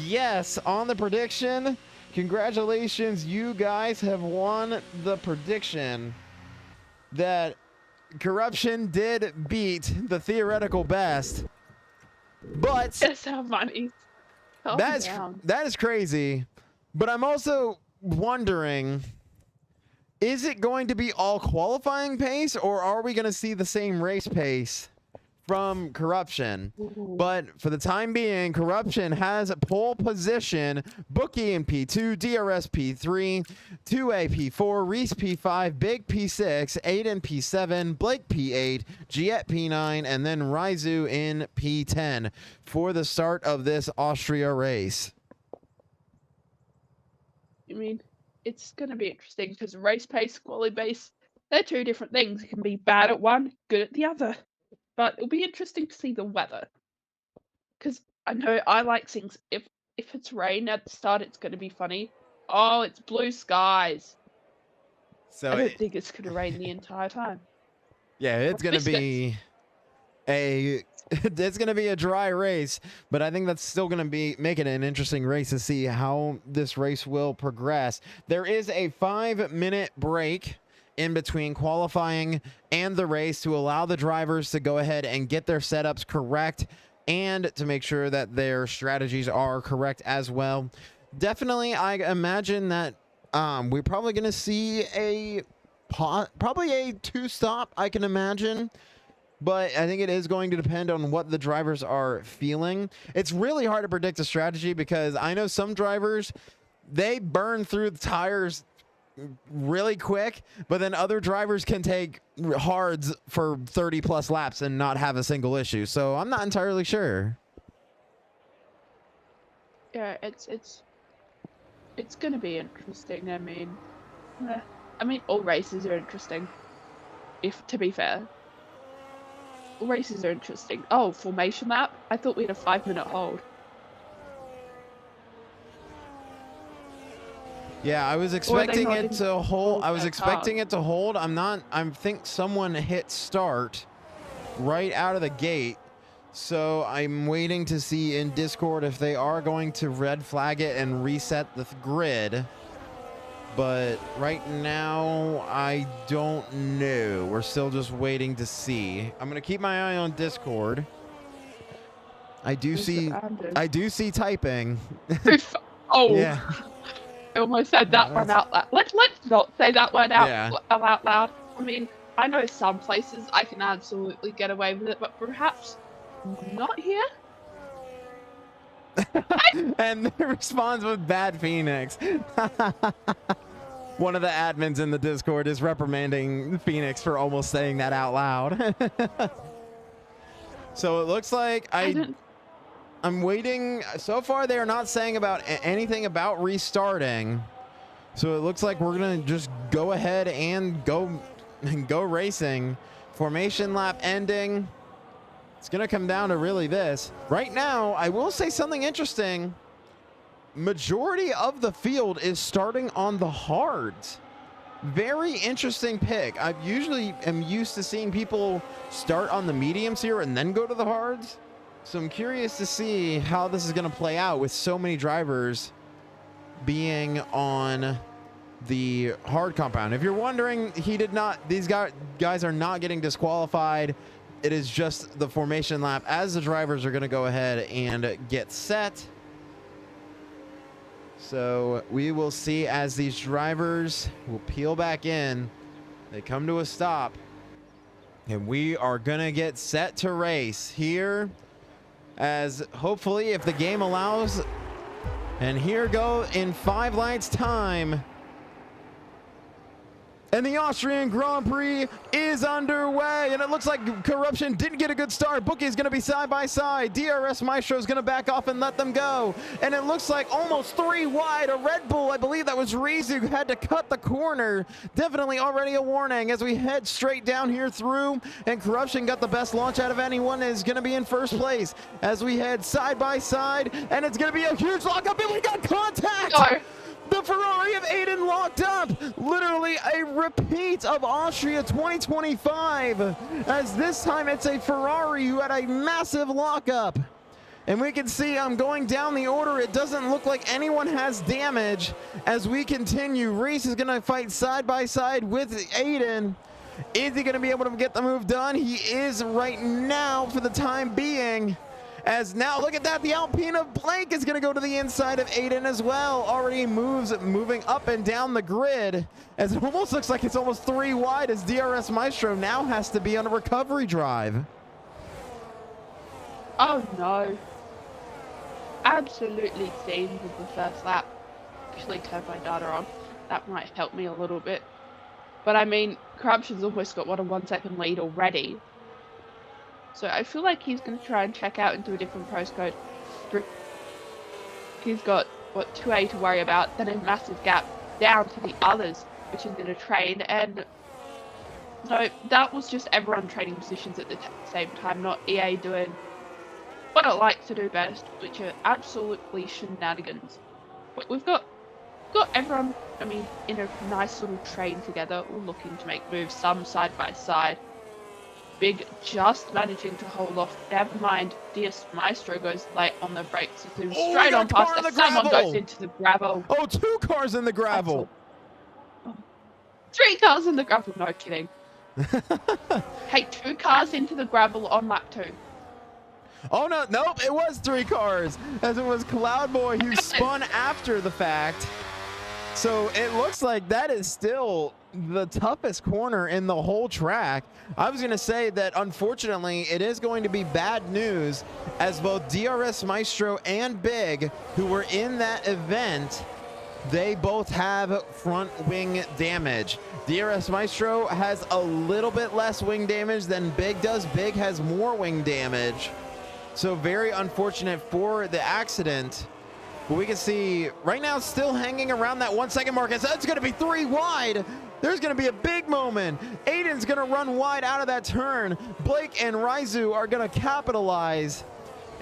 yes on the prediction, congratulations, you guys have won the prediction that Corruption did beat the theoretical best. But That's how money. that is crazy. But I'm also wondering, is it going to be all qualifying pace, or are we going to see the same race pace from Corruption? Ooh. But for the time being, Corruption has a pole position. Bookie in P2, DRS P3, 2A P4, Reese P5, Big P6, Aiden P7, Blake P8, Giet P9, and then Raizu in P10 for the start of this Austria race. I mean, it's going to be interesting because race pace, quality base, they're two different things. You can be bad at one, good at the other. But it'll be interesting to see the weather. Because I know I like things. If it's rain at the start, it's going to be funny. Oh, it's blue skies. So I don't think it's going to rain the entire time. Yeah, it's going to be it's going to be a dry race, but I think that's still going to be making it an interesting race to see how this race will progress. There is a 5-minute break in between qualifying and the race to allow the drivers to go ahead and get their setups correct and to make sure that their strategies are correct as well. Definitely, I imagine that we're probably going to see probably a 2-stop, I can imagine. But I think it is going to depend on what the drivers are feeling. It's really hard to predict a strategy because I know some drivers, they burn through the tires really quick, but then other drivers can take hards for 30 plus laps and not have a single issue. So I'm not entirely sure. Yeah, it's going to be interesting. I mean, all races are interesting. To be fair. Races are interesting. Oh, formation lap? I thought we had a 5-minute hold. Yeah, I was expecting it to hold. I was expecting it to hold. I think someone hit start right out of the gate. So I'm waiting to see in Discord if they are going to red flag it and reset the grid. But right now, I don't know. We're still just waiting to see. I'm going to keep my eye on Discord. I do see typing. Oh. Yeah. I almost said that one out loud. Let's not say that one out loud. I mean, I know some places I can absolutely get away with it, but perhaps not here. And they responds with Bad Phoenix. One of the admins in the Discord is reprimanding Phoenix for almost saying that out loud. So it looks like I'm waiting. So far, they are not saying about anything about restarting. So it looks like we're going to just go ahead and go racing. Formation lap ending. It's going to come down to really this. Right now, I will say something interesting. Majority of the field is starting on the hards. Very interesting pick. I usually am used to seeing people start on the mediums here and then go to the hards. So I'm curious to see how this is going to play out with so many drivers being on the hard compound. If you're wondering, these guys are not getting disqualified. It is just the formation lap as the drivers are going to go ahead and get set. So we will see as these drivers will peel back in. They come to a stop. And we are going to get set to race here, as hopefully, if the game allows. And here go in 5 lights time. And the Austrian Grand Prix is underway, and it looks like Corruption didn't get a good start. Bookie's going to be side by side. DRS Maestro is going to back off and let them go. And it looks like almost 3 wide. A Red Bull, I believe that was Rizu, who had to cut the corner. Definitely already a warning as we head straight down here through. And Corruption got the best launch out of anyone, is going to be in first place as we head side by side. And it's going to be a huge lockup, and we got contact! No. The Ferrari of Aiden locked up. Literally a repeat of Austria 2025. As this time it's a Ferrari who had a massive lockup. And we can see I'm going down the order. It doesn't look like anyone has damage as we continue. Reese is going to fight side by side with Aiden. Is he going to be able to get the move done? He is right now for the time being. As now, look at that, the Alpine of Blake is going to go to the inside of Aiden as well. Already moving up and down the grid, as it almost looks like it's almost 3 wide, as DRS Maestro now has to be on a recovery drive. Oh no. Absolutely steamed with the first lap. Actually turned my data on. That might help me a little bit. But I mean, Corruption's almost got what, a 1 second lead already. So I feel like he's going to try and check out into a different postcode. He's got, what, 2A to worry about, then a massive gap down to the others, which is going to trade. And so that was just everyone trading positions at the same time, not EA doing what it likes to do best, which are absolutely shenanigans. But we've got everyone, I mean, in a nice little train together, all looking to make moves, some side by side. Big just managing to hold off. Never mind, DS Maestro goes late on the brakes. It moves straight on past that. Someone goes into the gravel. Oh, 2 cars in the gravel. 3 cars in the gravel, no kidding. Hey, 2 cars into the gravel on lap 2. Oh, no, nope, it was 3 cars, as it was Cloudboy who spun after the fact. So it looks like that is still the toughest corner in the whole track. I was going to say that unfortunately it is going to be bad news, as both DRS Maestro and Big, who were in that event, they both have front wing damage. DRS Maestro has a little bit less wing damage than Big does. Big has more wing damage. So very unfortunate for the accident. But we can see right now still hanging around that 1 second mark. It's going to be 3 wide. There's going to be a big moment. Aiden's going to run wide out of that turn. Blake and Rizu are going to capitalize.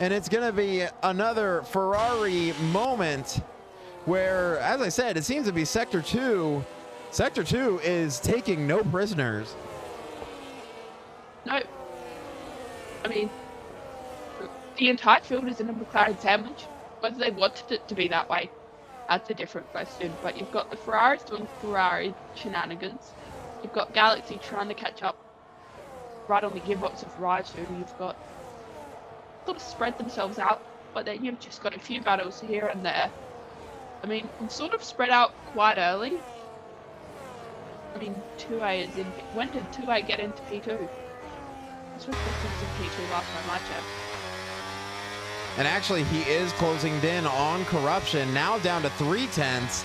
And it's going to be another Ferrari moment where, as I said, it seems to be Sector 2. Sector 2 is taking no prisoners. No. I mean, the entire field is in a McLaren sandwich. Whether they wanted it to be that way, that's a different question. But you've got the Ferraris doing Ferrari shenanigans. You've got Galaxy trying to catch up right on the gearbox of Rizu. You've got sort of spread themselves out, but then you've just got a few battles here and there. I mean, I'm sort of spread out quite early. I mean, 2A is in. When did 2A get into P2? This was in P2 last time I checked. And actually, he is closing in on Corruption, now down to 3/10.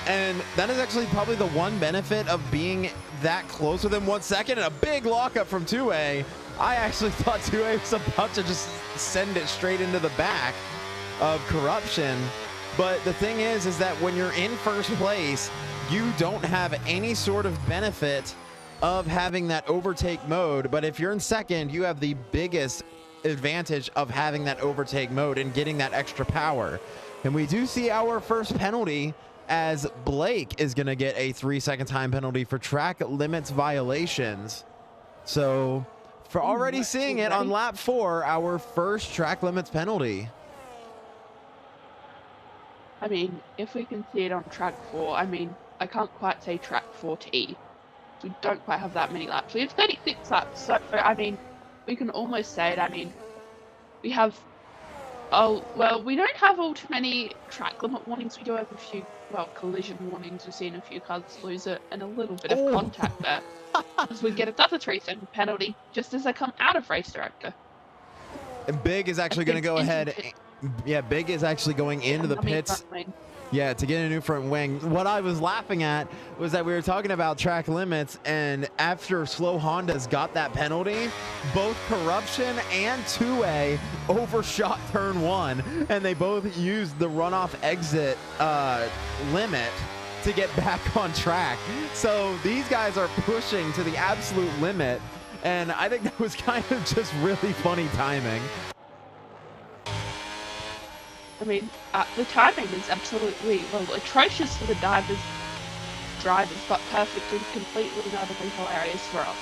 And that is actually probably the one benefit of being that close within 1 second, and a big lockup from 2A. I actually thought 2A was about to just send it straight into the back of Corruption. But the thing is that when you're in first place, you don't have any sort of benefit of having that overtake mode. But if you're in second, you have the biggest advantage of having that overtake mode and getting that extra power. And we do see our first penalty, as Blake is going to get a 3-second time penalty for track limits violations. So for already seeing it on lap 4, our first track limits penalty. I mean, if we can see it on track 4, I mean, I can't quite say track 4T. We don't quite have that many laps. We have 36 laps, so I mean, we can almost say it. I mean, we have Oh, well, we don't have all too many track limit warnings. We do have a few, well, collision warnings. We've seen a few cars lose it and a little bit of Oh, contact there. As we get another 3-second penalty just as they come out of race director. and Big is actually going to go ahead. Yeah, Big is actually going into the pits. Yeah, to get a new front wing. What I was laughing at was that we were talking about track limits, and after slow Hondas got that penalty, both Corruption and 2A overshot turn 1, and they both used the runoff exit limit to get back on track. So these guys are pushing to the absolute limit, and I think that was kind of just really funny timing. I mean, the timing is absolutely, well, atrocious for the drivers, but perfect and completely and utterly hilarious for us.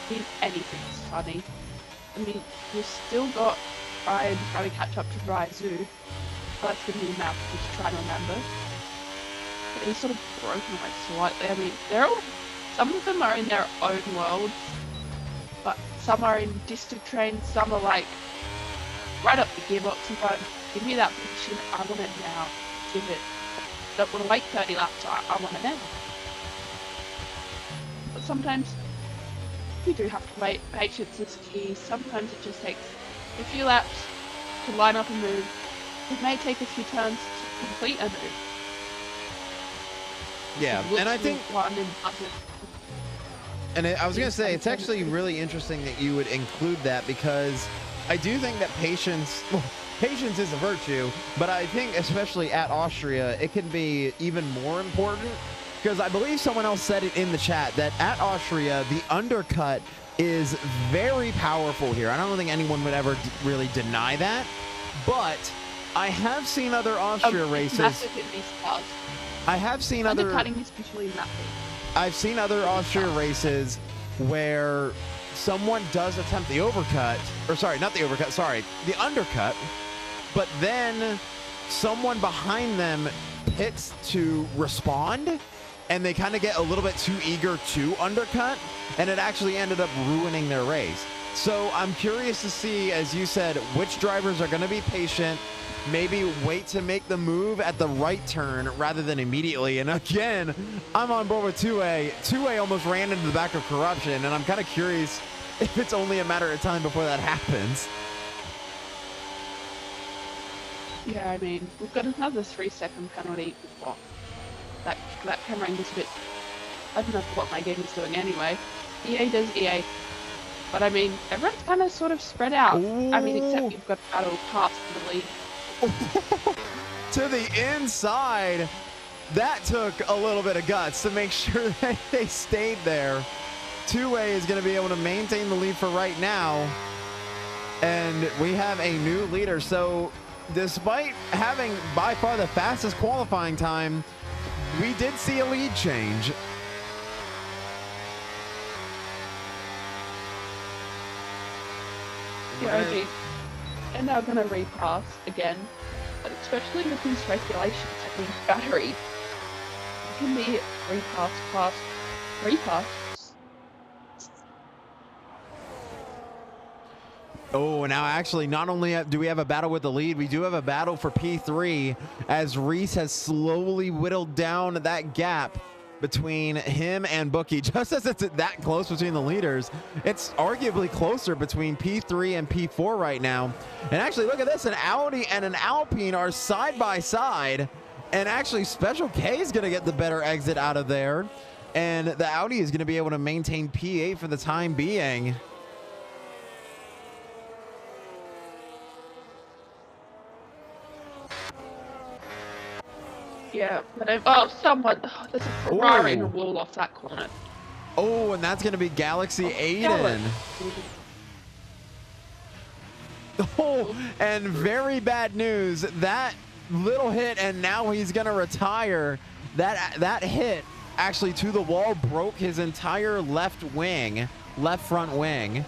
I mean, anything's funny. I mean, you've still got Ryan trying to catch up to Raizu. That's going to be a mouthful to try and remember. But he's sort of broken away slightly. I mean, some of them are in their own worlds, but some are in distant trains, some are like right up the gearbox and going, give me that position, I want it now. Give it. Don't want to wait 30 laps, I want it now. But sometimes you do have to wait. Patience is key. Sometimes it just takes a few laps to line up a move. It may take a few turns to complete a move. Yeah, and I think I was going to say, it's actually really interesting that you would include that, because I do think that patience is a virtue, but I think especially at Austria, it can be even more important, because I believe someone else said it in the chat that at Austria, the undercut is very powerful here. I don't think anyone would ever really deny that, but I have seen other Austria races. I have seen undercutting is usually nothing. I've seen other Austria races where someone does attempt the overcut, or sorry, not the overcut, sorry, the undercut, but then someone behind them pits to respond, and they kind of get a little bit too eager to undercut, and it actually ended up ruining their race. So I'm curious to see, as you said, which drivers are going to be patient, maybe wait to make the move at the right turn rather than immediately. And again, I'm on board with 2A. 2A almost ran into the back of Corruption, and I'm kind of curious if it's only a matter of time before that happens. Yeah, I mean, we've got another 3-second penalty. Well, that camera angle's a bit... I don't know what my game is doing anyway. EA does EA. But I mean, everyone's kind of sort of spread out. Ooh. I mean, except you've got battle past the lead. To the inside. That took a little bit of guts to make sure that they stayed there. 2A is going to be able to maintain the lead for right now. And we have a new leader. So despite having by far the fastest qualifying time, we did see a lead change. Yeah, okay. And now going to repass again, but especially with these regulations and these batteries, it can be repass. Oh, now actually, not only do we have a battle with the lead, we do have a battle for P3 as Reese has slowly whittled down that gap between him and Bookie. Just as it's that close between the leaders, it's arguably closer between P3 and P4 right now. And actually, look at this, an Audi and an Alpine are side by side, and actually Special K is going to get the better exit out of there, and the Audi is going to be able to maintain P8 for the time being. Yeah, but there's a Ferrari and a wall off that corner. Oh, and that's going to be Galaxy Aiden. Oh, and very bad news. That little hit, and now he's going to retire. That hit actually to the wall broke his entire left front wing.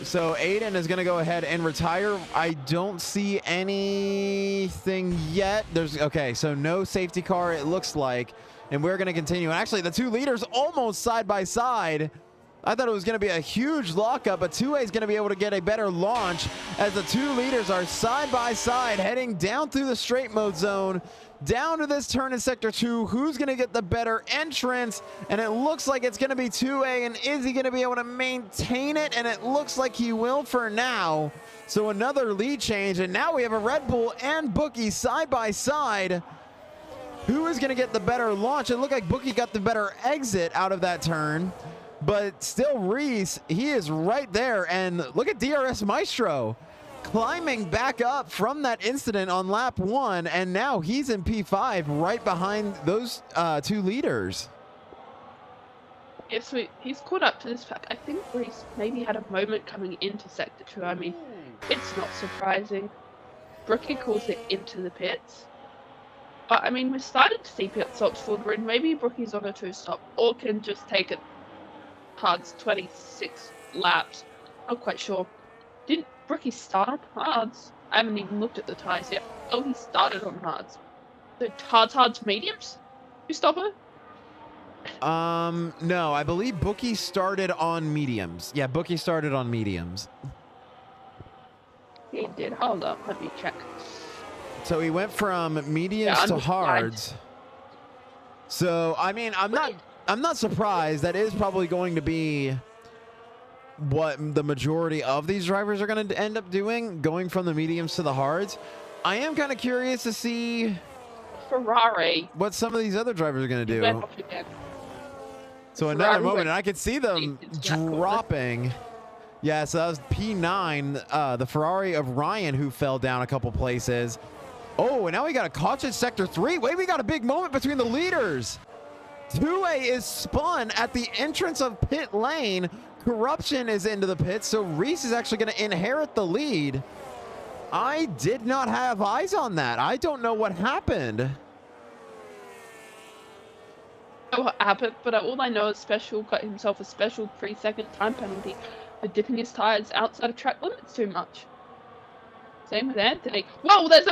So Aiden is going to go ahead and retire. I don't see anything yet. Okay, so no safety car, it looks like. And we're going to continue. Actually, the two leaders almost side by side. I thought it was going to be a huge lockup, but 2A is going to be able to get a better launch as the 2 leaders are side by side heading down through the straight mode zone, down to this turn in Sector 2. Who's going to get the better entrance? And it looks like it's going to be 2A, and is he going to be able to maintain it? And it looks like he will for now. So another lead change, and now we have a Red Bull and Bookie side by side. Who is going to get the better launch? It looked like Bookie got the better exit out of that turn. But still, Reese, he is right there. And look at DRS Maestro climbing back up from that incident on lap 1. And now he's in P5 right behind those 2 leaders. Yes, he's caught up to this fact. I think Reese maybe had a moment coming into Sector 2. I mean, it's not surprising. Brookie calls it into the pits. But I mean, we're starting to see pit stops for grid. Maybe Brookie's on a 2-stop or can just take it hards 26 laps. Not quite sure. Didn't Brookie start on hards? I haven't even looked at the tyres yet. Oh, he started on hards. So hards, mediums? You stop her? No, I believe Bookie started on mediums. Yeah, Bookie started on mediums. He did. Hold up, let me check. So he went from mediums to hards. So I mean, I'm not surprised. That is probably going to be what the majority of these drivers are going to end up doing, going from the mediums to the hards. I am kind of curious to see Ferrari what some of these other drivers are going to do. So another moment, and I could see them dropping. Yeah, so that was P9, the Ferrari of Ryan, who fell down a couple places. Oh, and now we got a caution Sector 3. Wait, we got a big moment between the leaders. 2A is spun at the entrance of pit lane. Corruption is into the pit, so Reese is actually going to inherit the lead. I did not have eyes on that. I don't know what happened. What happened, but all I know is Special got himself a special 3-second time penalty for dipping his tires outside of track limits too much. Same with Anthony. Whoa, there's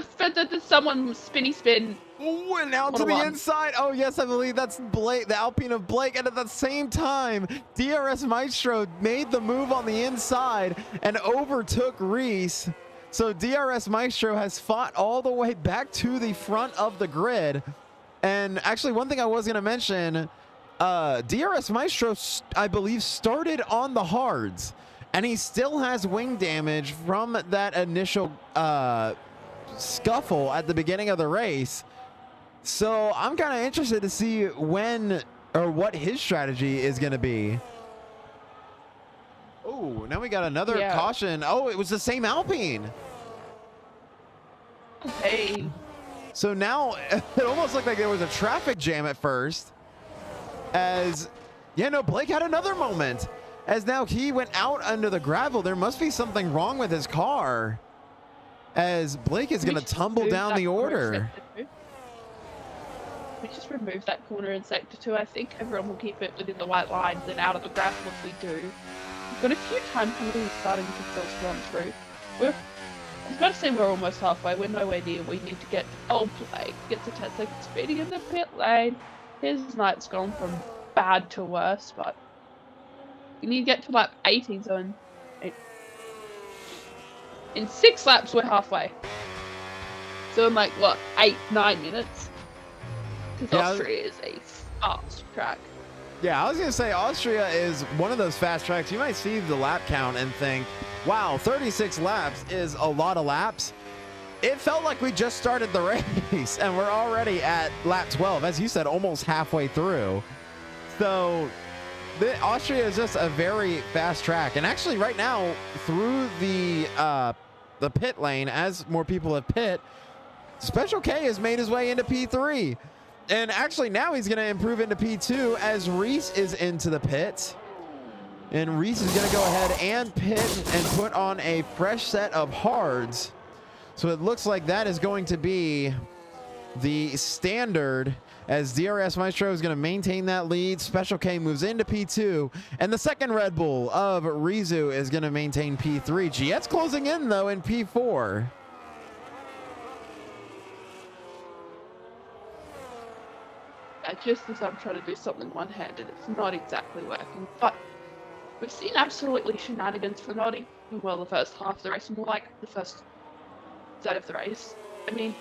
someone spinny spin. Oh, and out to the inside. Oh, yes, I believe that's Blake, the Alpine of Blake. And at the same time, DRS Maestro made the move on the inside and overtook Reese. So DRS Maestro has fought all the way back to the front of the grid. And actually, one thing I was going to mention, DRS Maestro, I believe, started on the hards. And he still has wing damage from that initial scuffle at the beginning of the race. So I'm kind of interested to see when or what his strategy is going to be. Oh, now we got another caution. Oh, it was the same Alpine. Hey. So now it almost looked like there was a traffic jam at first. As, yeah, no, Blake had another moment. As now he went out under the gravel. There must be something wrong with his car. As Blake is going to tumble down the order. We just remove that corner in Sector 2. I think everyone will keep it within the white lines and out of the gravel if we do. We've got a few time penalties starting to filter run through. I was about to say we're almost halfway. We're nowhere near. We need to get... Oh, Blake gets a 10-second speeding in the pit lane. His night's gone from bad to worse, but... We need to get to lap 80, so in 6 laps we're halfway. So in like, what, 8-9 minutes? Because Austria is a fast track. Yeah, I was going to say Austria is one of those fast tracks. You might see the lap count and think, wow, 36 laps is a lot of laps. It felt like we just started the race and we're already at lap 12, as you said, almost halfway through. So Austria is just a very fast track. And actually right now through the pit lane, as more people have pit, Special K has made his way into P3. And actually now he's going to improve into P2 as Reese is into the pit. And Reese is going to go ahead and pit and put on a fresh set of hards. So it looks like that is going to be the standard, as DRS Maestro is going to maintain that lead. Special K moves into P2. And the second Red Bull of Rizu is going to maintain P3. Giet's closing in, though, in P4. Just as I'm trying to do something one-handed, it's not exactly working. But We've seen absolutely shenanigans for not even, well, the first half of the race, more like the first third of the race. I mean,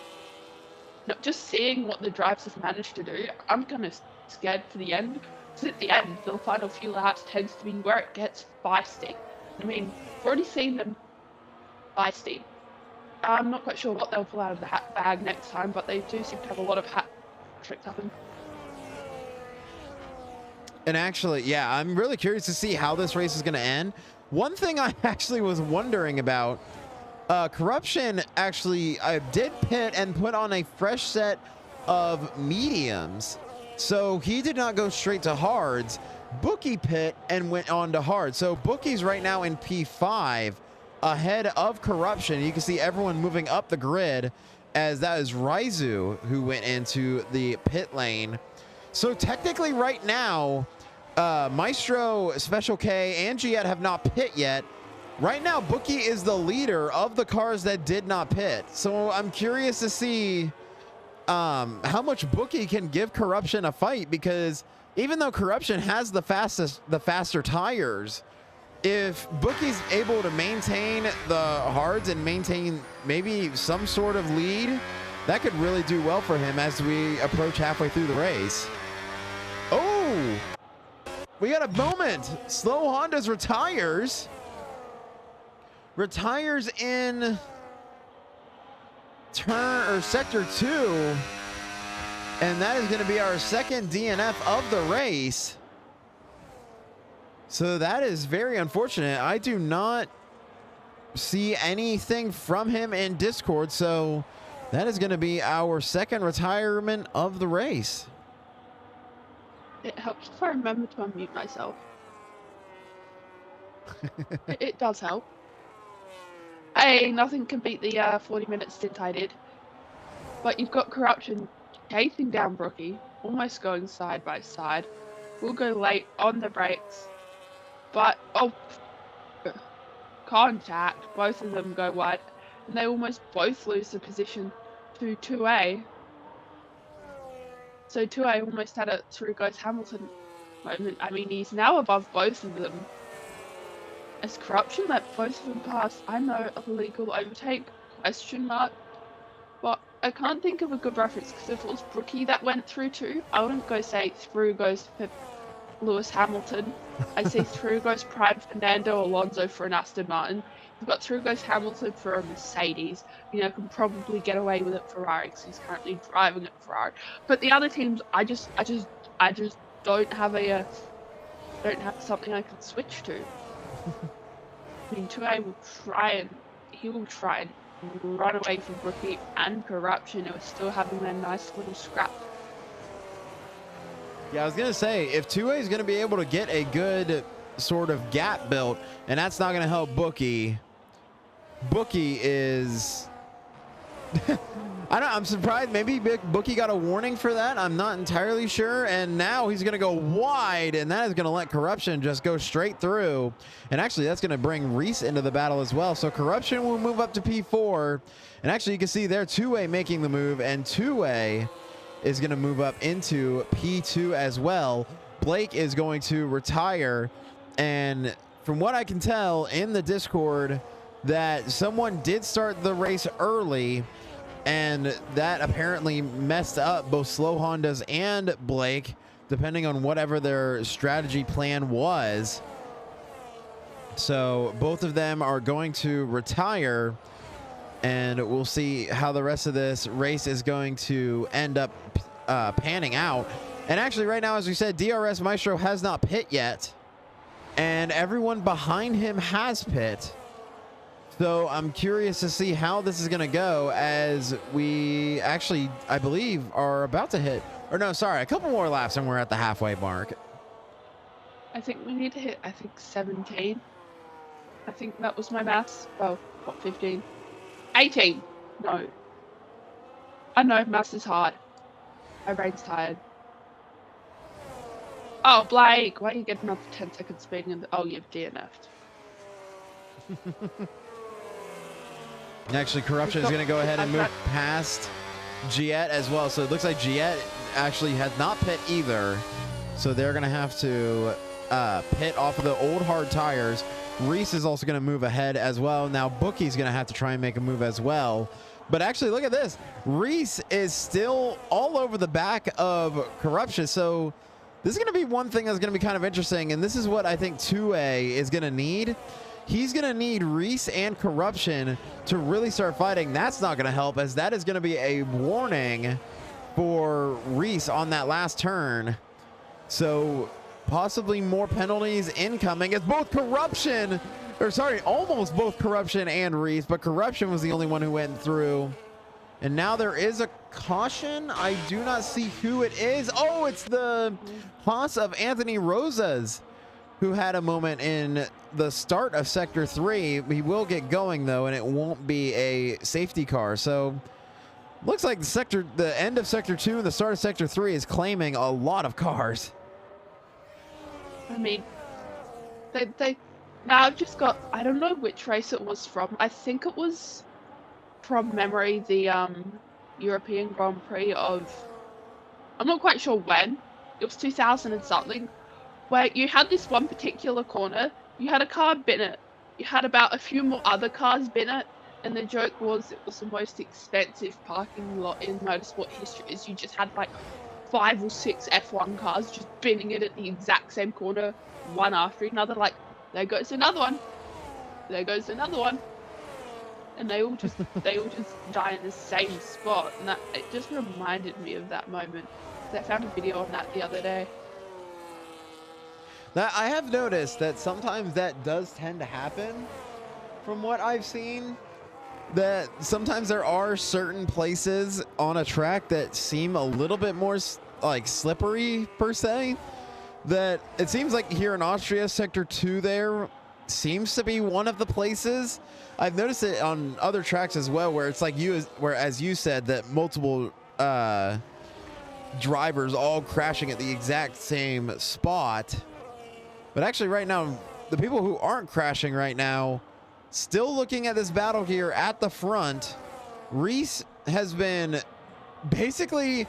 not just seeing what the drivers have managed to do, I'm kind of scared for the end. Because at the end, the final few laps tends to be where it gets feisty. I mean, we've already seen them feisty. I'm not quite sure what they'll pull out of the hat bag next time, but they do seem to have a lot of hat tricks up. And actually, yeah, I'm really curious to see how this race is going to end. One thing I actually was wondering about, Corruption actually did pit and put on a fresh set of mediums. So he did not go straight to hards. Bookie pit and went on to hard. So Bookie's right now in P5 ahead of Corruption. You can see everyone moving up the grid, as that is Raizu who went into the pit lane. So technically right now, Maestro, Special K, and Giet have not pit yet. Right now, Bookie is the leader of the cars that did not pit. So I'm curious to see how much Bookie can give Corruption a fight, because even though Corruption has the faster tires, if Bookie's able to maintain the hards and maintain maybe some sort of lead, that could really do well for him as we approach halfway through the race. Oh, we got a moment. Slow Hondas retires in sector 2, and that is going to be our second DNF of the race. So that is very unfortunate. I do not see anything from him in Discord, so that is going to be our second retirement of the race. It helps if I remember to unmute myself. It does help. Hey, nothing can beat the 40-minute stint I did. But you've got Corruption chasing down Brookie, almost going side by side. We'll go late on the brakes. But, oh, contact. Both of them go wide. And they almost both lose the position to 2A. So 2A almost had a through goes Hamilton moment. I mean, he's now above both of them. As Corruption let both of them pass, I know a legal overtake, question mark. But I can't think of a good reference, because if it was Brookie that went through too, I wouldn't go say through goes for Lewis Hamilton. I say through goes Prime Fernando Alonso for an Aston Martin. You've got through goes Hamilton for a Mercedes. You know, can probably get away with it Ferrari, because he's currently driving at Ferrari. But the other teams, I just don't have something I can switch to. I mean, 2A will try and run away from Brookie and Corruption, who are still having their nice little scrap. Yeah, I was going to say, if 2A is going to be able to get a good sort of gap built, and that's not going to help Bookie. Bookie is... I'm surprised. Maybe Bookie got a warning for that. I'm not entirely sure. And now he's going to go wide, and that is going to let Corruption just go straight through. And actually, that's going to bring Reese into the battle as well. So Corruption will move up to P4. And actually, you can see there 2A making the move, and 2A is going to move up into P2 as well. Blake is going to retire. And from what I can tell in the Discord, that someone did start the race early, and that apparently messed up both Slow Hondas and Blake, depending on whatever their strategy plan was. So both of them are going to retire, and we'll see how the rest of this race is going to end up panning out. And actually right now, as we said, DRS Maestro has not pit yet, and everyone behind him has pit. So I'm curious to see how this is going to go, as we actually, I believe, are about to hit, or no, sorry, a couple more laps and we're at the halfway mark. I think we need to hit, 17. I think that was my maths. Well, what, 15? 18. No. I know, maths is hard. My brain's tired. Oh, Blake, why are you getting up 10 seconds speeding in the... Oh, you've DNF'd. Actually, Corruption is going to go ahead and move past Giet as well. So it looks like Giet actually has not pit either. So they're going to have to pit off of the old hard tires. Reese is also going to move ahead as well. Now Bookie's going to have to try and make a move as well. But actually, look at this. Reese is still all over the back of Corruption. So this is going to be one thing that's going to be kind of interesting. And this is what I think 2A is going to need. He's going to need Reese and Corruption to really start fighting. That's not going to help, as that is going to be a warning for Reese on that last turn. So possibly more penalties incoming as both Corruption, or sorry, almost both Corruption and Reese, but Corruption was the only one who went through. And now there is a caution. I do not see who it is. Oh, it's the Haas of Anthony Rosas, who had a moment in the start of Sector 3. He will get going, though, and it won't be a safety car. So looks like the end of Sector 2 and the start of Sector 3 is claiming a lot of cars. I mean, now I've just got, I don't know which race it was from. I think it was from memory, the European Grand Prix of, I'm not quite sure when, it was 2000 and something, where you had this one particular corner, you had a car bin it, you had about a few more other cars bin it, and the joke was it was the most expensive parking lot in motorsport history, is you just had like 5 or 6 F1 cars just binning it at the exact same corner, one after another, like, there goes another one, there goes another one. And they all just die in the same spot, and that, it just reminded me of that moment. I found a video on that the other day. Now, I have noticed that sometimes that does tend to happen, from what I've seen, that sometimes there are certain places on a track that seem a little bit more like slippery per se, that it seems like here in Austria, Sector 2 there seems to be one of the places. I've noticed it on other tracks as well, where it's like as you said, that multiple drivers all crashing at the exact same spot. But actually right now, the people who aren't crashing right now, still looking at this battle here at the front, Reese has been basically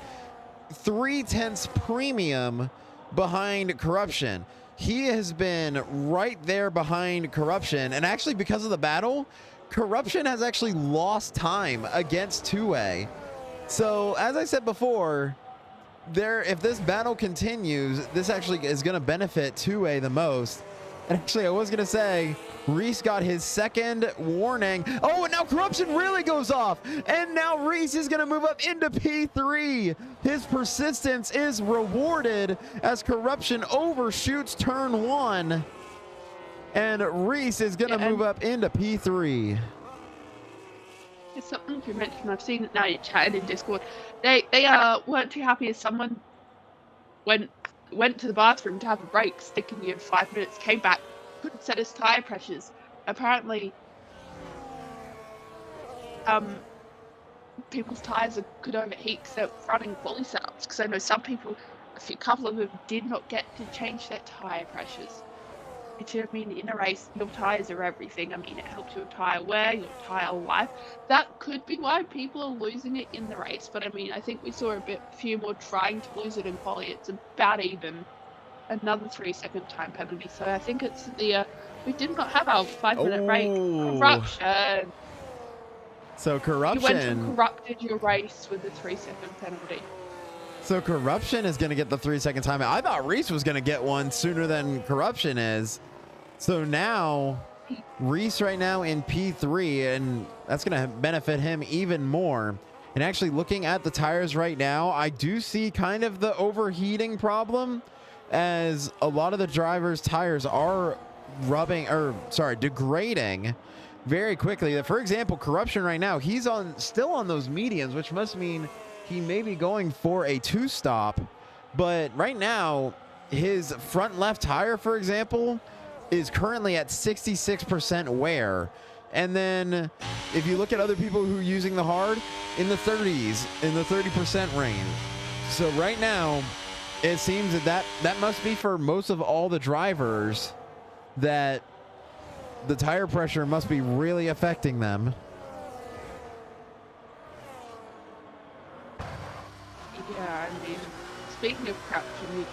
3/10 premium behind Corruption. He has been right there behind Corruption, and actually because of the battle, Corruption has actually lost time against 2A. So as I said before, if this battle continues, this actually is going to benefit 2A the most. And actually, I was going to say, Reese got his second warning. Oh, and now Corruption really goes off. And now Reese is going to move up into P3. His persistence is rewarded as Corruption overshoots turn 1. And Reese is going to move up into P3. It's something you mentioned. I've seen it now. You're chatting in Discord. They weren't too happy as someone went to the bathroom to have a break, sticking in 5 minutes, came back, couldn't set his tire pressures. Apparently, people's tires could overheat because they're running quality setups. Because I know some people, a couple of them, did not get to change their tire pressures. I mean, in a race, your tires are everything. I mean, it helps your tire wear, your tire life. That could be why people are losing it in the race. But I mean, I think we saw a few more trying to lose it in quali. It's about even. Another 3-second time penalty. So I think it's the we did not have our 5-minute break. Corruption. So Corruption. You went and corrupted your race with a 3-second penalty. So Corruption is going to get the 3-second timeout. I thought Reese was going to get one sooner than Corruption is. So now Reese right now in P3, and that's going to benefit him even more. And actually looking at the tires right now, I do see kind of the overheating problem, as a lot of the drivers' tires are degrading very quickly. For example, Corruption right now, he's still on those mediums, which must mean he may be going for a 2-stop. But right now, his front left tire, for example, is currently at 66% wear. And then if you look at other people who are using the hard, in the 30s, in the 30% range. So right now, it seems that must be for most of all the drivers, that the tire pressure must be really affecting them. Yeah, I mean, speaking of Corruption,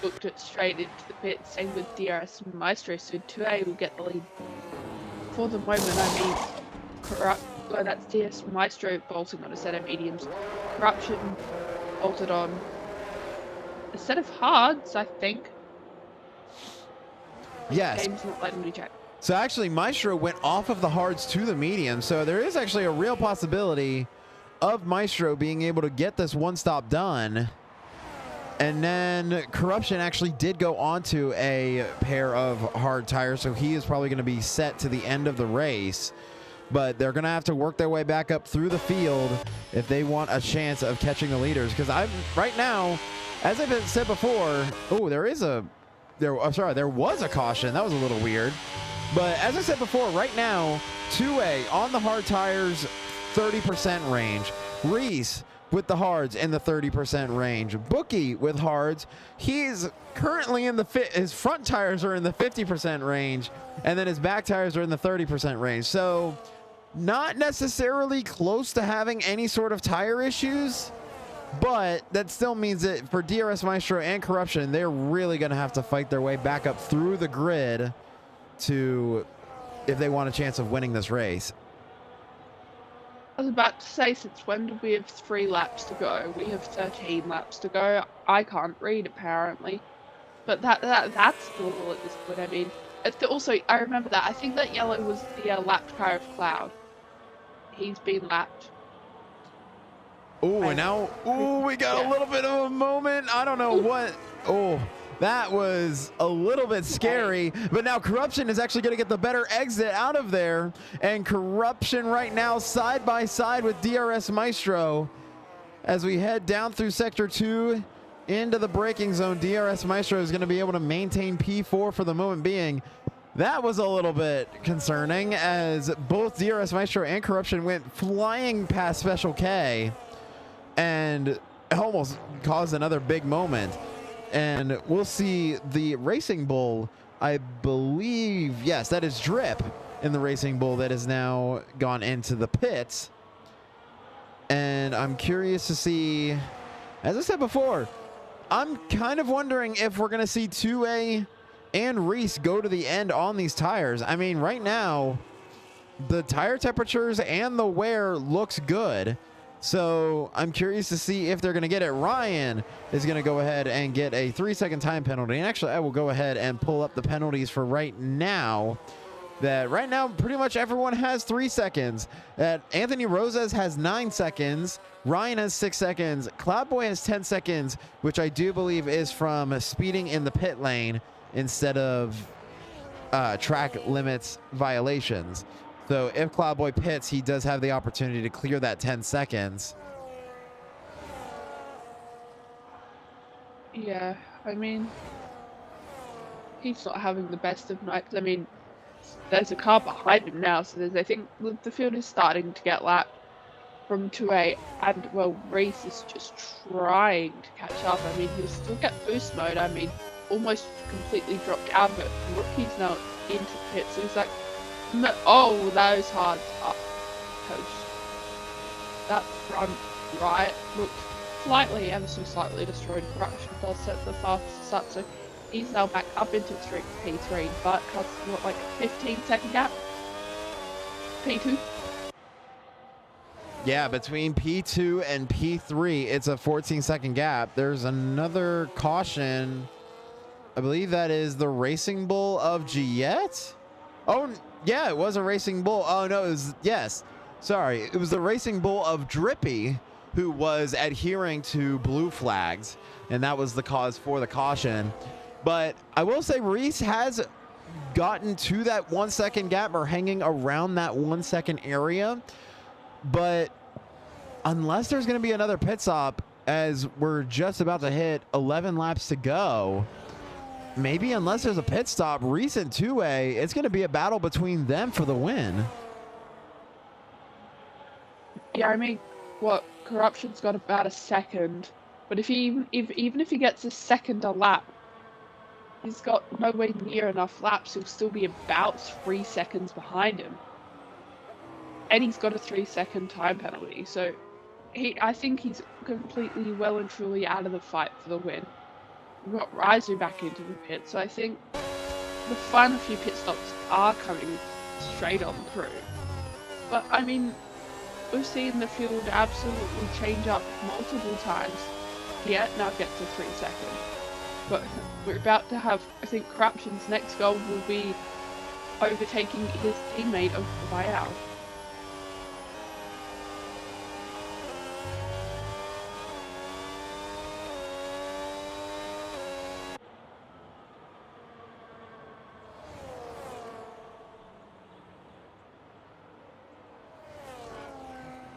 booked it straight into the pit. Same with DRS Maestro, so 2A will get the lead. For the moment, I mean, that's DRS Maestro bolting on a set of mediums. Corruption bolted on a set of hards, I think. Yes. Game's not letting me check. So actually, Maestro went off of the hards to the medium, so there is actually a real possibility of Maestro being able to get this one stop done. And then Corruption actually did go onto a pair of hard tires, so he is probably going to be set to the end of the race. But they're going to have to work their way back up through the field if they want a chance of catching the leaders. Because right now, as I've said before, there was a caution. That was a little weird. But as I said before, right now, 2A on the hard tires, 30% range. Reese with the hards in the 30% range. Bookie with hards, he's currently in his front tires are in the 50% range, and then his back tires are in the 30% range. So not necessarily close to having any sort of tire issues, but that still means that for DRS Maestro and Corruption, they're really going to have to fight their way back up through the grid if they want a chance of winning this race. I was about to say, since when do we have 3 laps to go? We have 13 laps to go. I can't read, apparently. But that's normal at this point. I mean, also, I remember that. I think that yellow was the lapped car of Cloud. He's been lapped. Oh, and now, we got a little bit of a moment. I don't know what. That was a little bit scary, but now Corruption is actually going to get the better exit out of there. And Corruption right now side by side with DRS Maestro as we head down through Sector 2 into the braking zone. DRS Maestro is going to be able to maintain P4 for the moment being. That was a little bit concerning as both DRS Maestro and Corruption went flying past Special K and almost caused another big moment. And we'll see the Racing Bull, I believe, yes, that is Drip in the Racing Bull that has now gone into the pits. And I'm curious to see, as I said before, I'm kind of wondering if we're going to see 2A and Reese go to the end on these tires. I mean, right now, the tire temperatures and the wear looks good. So I'm curious to see if they're going to get it. Ryan is going to go ahead and get a 3-second time penalty. And actually, I will go ahead and pull up the penalties for right now. That right now, pretty much everyone has 3 seconds. That Anthony Rosas has 9 seconds. Ryan has 6 seconds. Cloudboy has 10 seconds, which I do believe is from speeding in the pit lane instead of track limits violations. So if Cloudboy pits, he does have the opportunity to clear that 10 seconds. Yeah, I mean, he's not having the best of nights. I mean, there's a car behind him now, so I think the field is starting to get lapped from 2A, and, well, Reese is just trying to catch up. I mean, he'll still get boost mode. I mean, almost completely dropped out of it. Rookie's now into the pit, so he's like, oh, those hards up. That front right looked slightly, ever so slightly destroyed. Corruption does set the fastest up, so he's now back up into P3, but has what, like 15-second gap? P2? Yeah, between P2 and P3, it's a 14-second gap. There's another caution. I believe that is the Racing Bull of Giet. Oh, yeah, it was a Racing Bull. Oh, no, it was, yes. Sorry, it was the Racing Bull of Drippy who was adhering to blue flags, and that was the cause for the caution. But I will say Reese has gotten to that 1-second gap or hanging around that 1-second area. But unless there's going to be another pit stop, as we're just about to hit 11 laps to go, maybe unless there's a pit stop, Reese and 2A, it's going to be a battle between them for the win. Yeah, I mean, what, Corruption's got about a second, but even if he gets a second a lap, he's got nowhere near enough laps. He'll still be about 3 seconds behind him. And he's got a 3-second time penalty, so I think he's completely well and truly out of the fight for the win. we've got Raizu back into the pit, so I think the final few pit stops are coming straight on through. But I mean, we've seen the field absolutely change up multiple times. Yeah, now it gets to 3 seconds. But we're about to have, I think, Corruption's next goal will be overtaking his teammate of the buyout.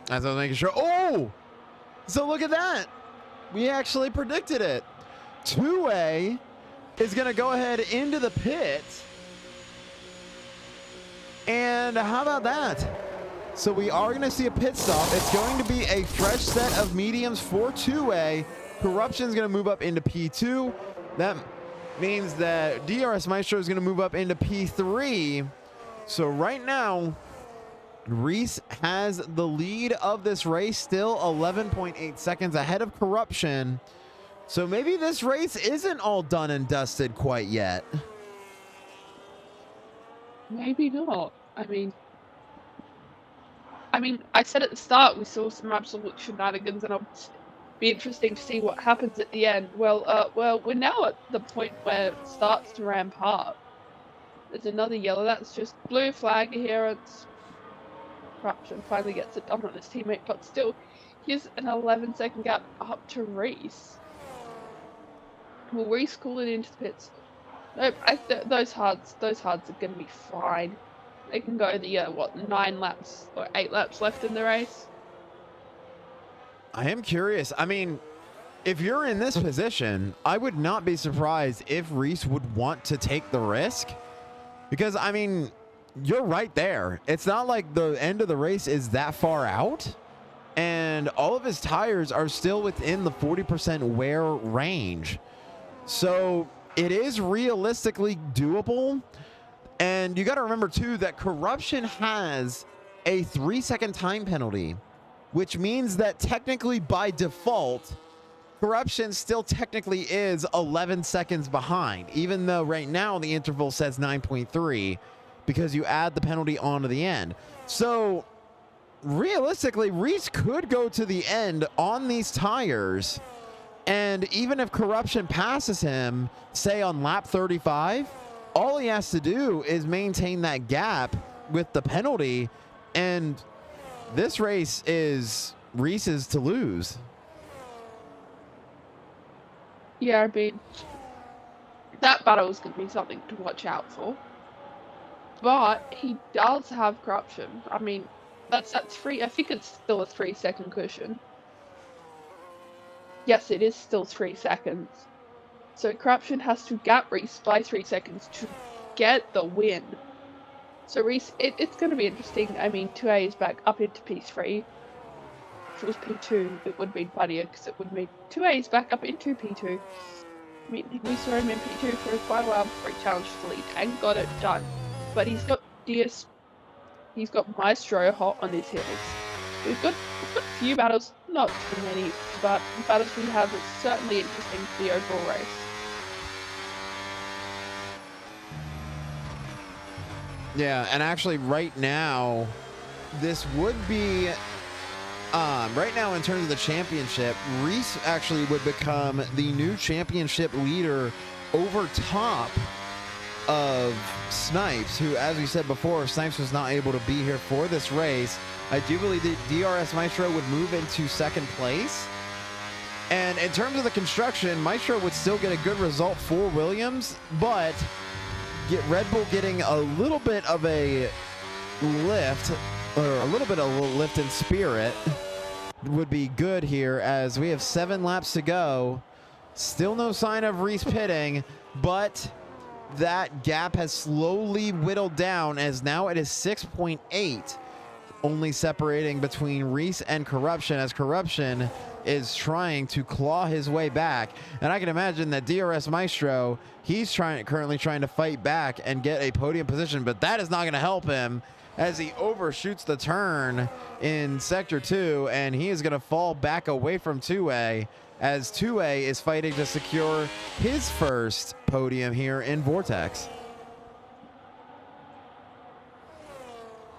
As I was making sure. Oh! So look at that. We actually predicted it. Two-way is going to go ahead into the pit. And how about that? So we are going to see a pit stop. It's going to be a fresh set of mediums for two-way. Corruption's going to move up into P2. That means that DRS Maestro is going to move up into P3. So right now, Reese has the lead of this race, still 11.8 seconds ahead of Corruption. So maybe this race isn't all done and dusted quite yet. Maybe not. I mean, I said at the start we saw some absolute shenanigans, and it'll be interesting to see what happens at the end. Well, we're now at the point where it starts to ramp up. There's another yellow. That's just blue flag here. It's Corruption finally gets it done on his teammate, but still, here's an 11-second gap up to Reese. Will Reese call it into the pits? Nope. Those hards are going to be fine. They can go the 9 laps or 8 laps left in the race. I am curious. I mean, if you're in this position, I would not be surprised if Reese would want to take the risk, because I mean, you're right there. It's not like the end of the race is that far out, and all of his tires are still within the 40% wear range. So it is realistically doable. And you got to remember too that Corruption has a 3-second time penalty, which means that technically by default, Corruption still technically is 11 seconds behind, even though right now the interval says 9.3 because you add the penalty onto the end. So realistically, Reese could go to the end on these tires, and even if Corruption passes him, say on lap 35, all he has to do is maintain that gap with the penalty, and this race is Reese's to lose. Yeah, I mean, that battle is going to be something to watch out for. But he does have Corruption. I mean, that's free. I think it's still a 3-second cushion. Yes, it is still 3 seconds. So Corruption has to gap Reese by 3 seconds to get the win. So Reese, it's going to be interesting. I mean, 2A is back up into P3. If it was P2, it would be funnier because it would mean 2A is back up into P2. I mean, we saw him in P2 for quite a while before he challenged the lead and got it done. But he's got he's got Maestro hot on his heels. We've got a few battles, not too many, but the battles we have is certainly interesting for the overall race. Yeah, and actually right now, this would be, right now in terms of the championship, Reese actually would become the new championship leader over top of Snipes, who, as we said before, Snipes was not able to be here for this race. I do believe that DRS Maestro would move into second place. And in terms of the construction, Maestro would still get a good result for Williams, but get Red Bull getting a little bit of a lift, or a little bit of a lift in spirit would be good here, as we have 7 laps to go. Still no sign of Reese pitting, but that gap has slowly whittled down, as now it is 6.8, only separating between Reese and Corruption, as Corruption is trying to claw his way back. And I can imagine that DRS Maestro, he's currently trying to fight back and get a podium position, but that is not going to help him, as he overshoots the turn in Sector 2, and he is going to fall back away from 2A as 2A is fighting to secure his first podium here in Vortex.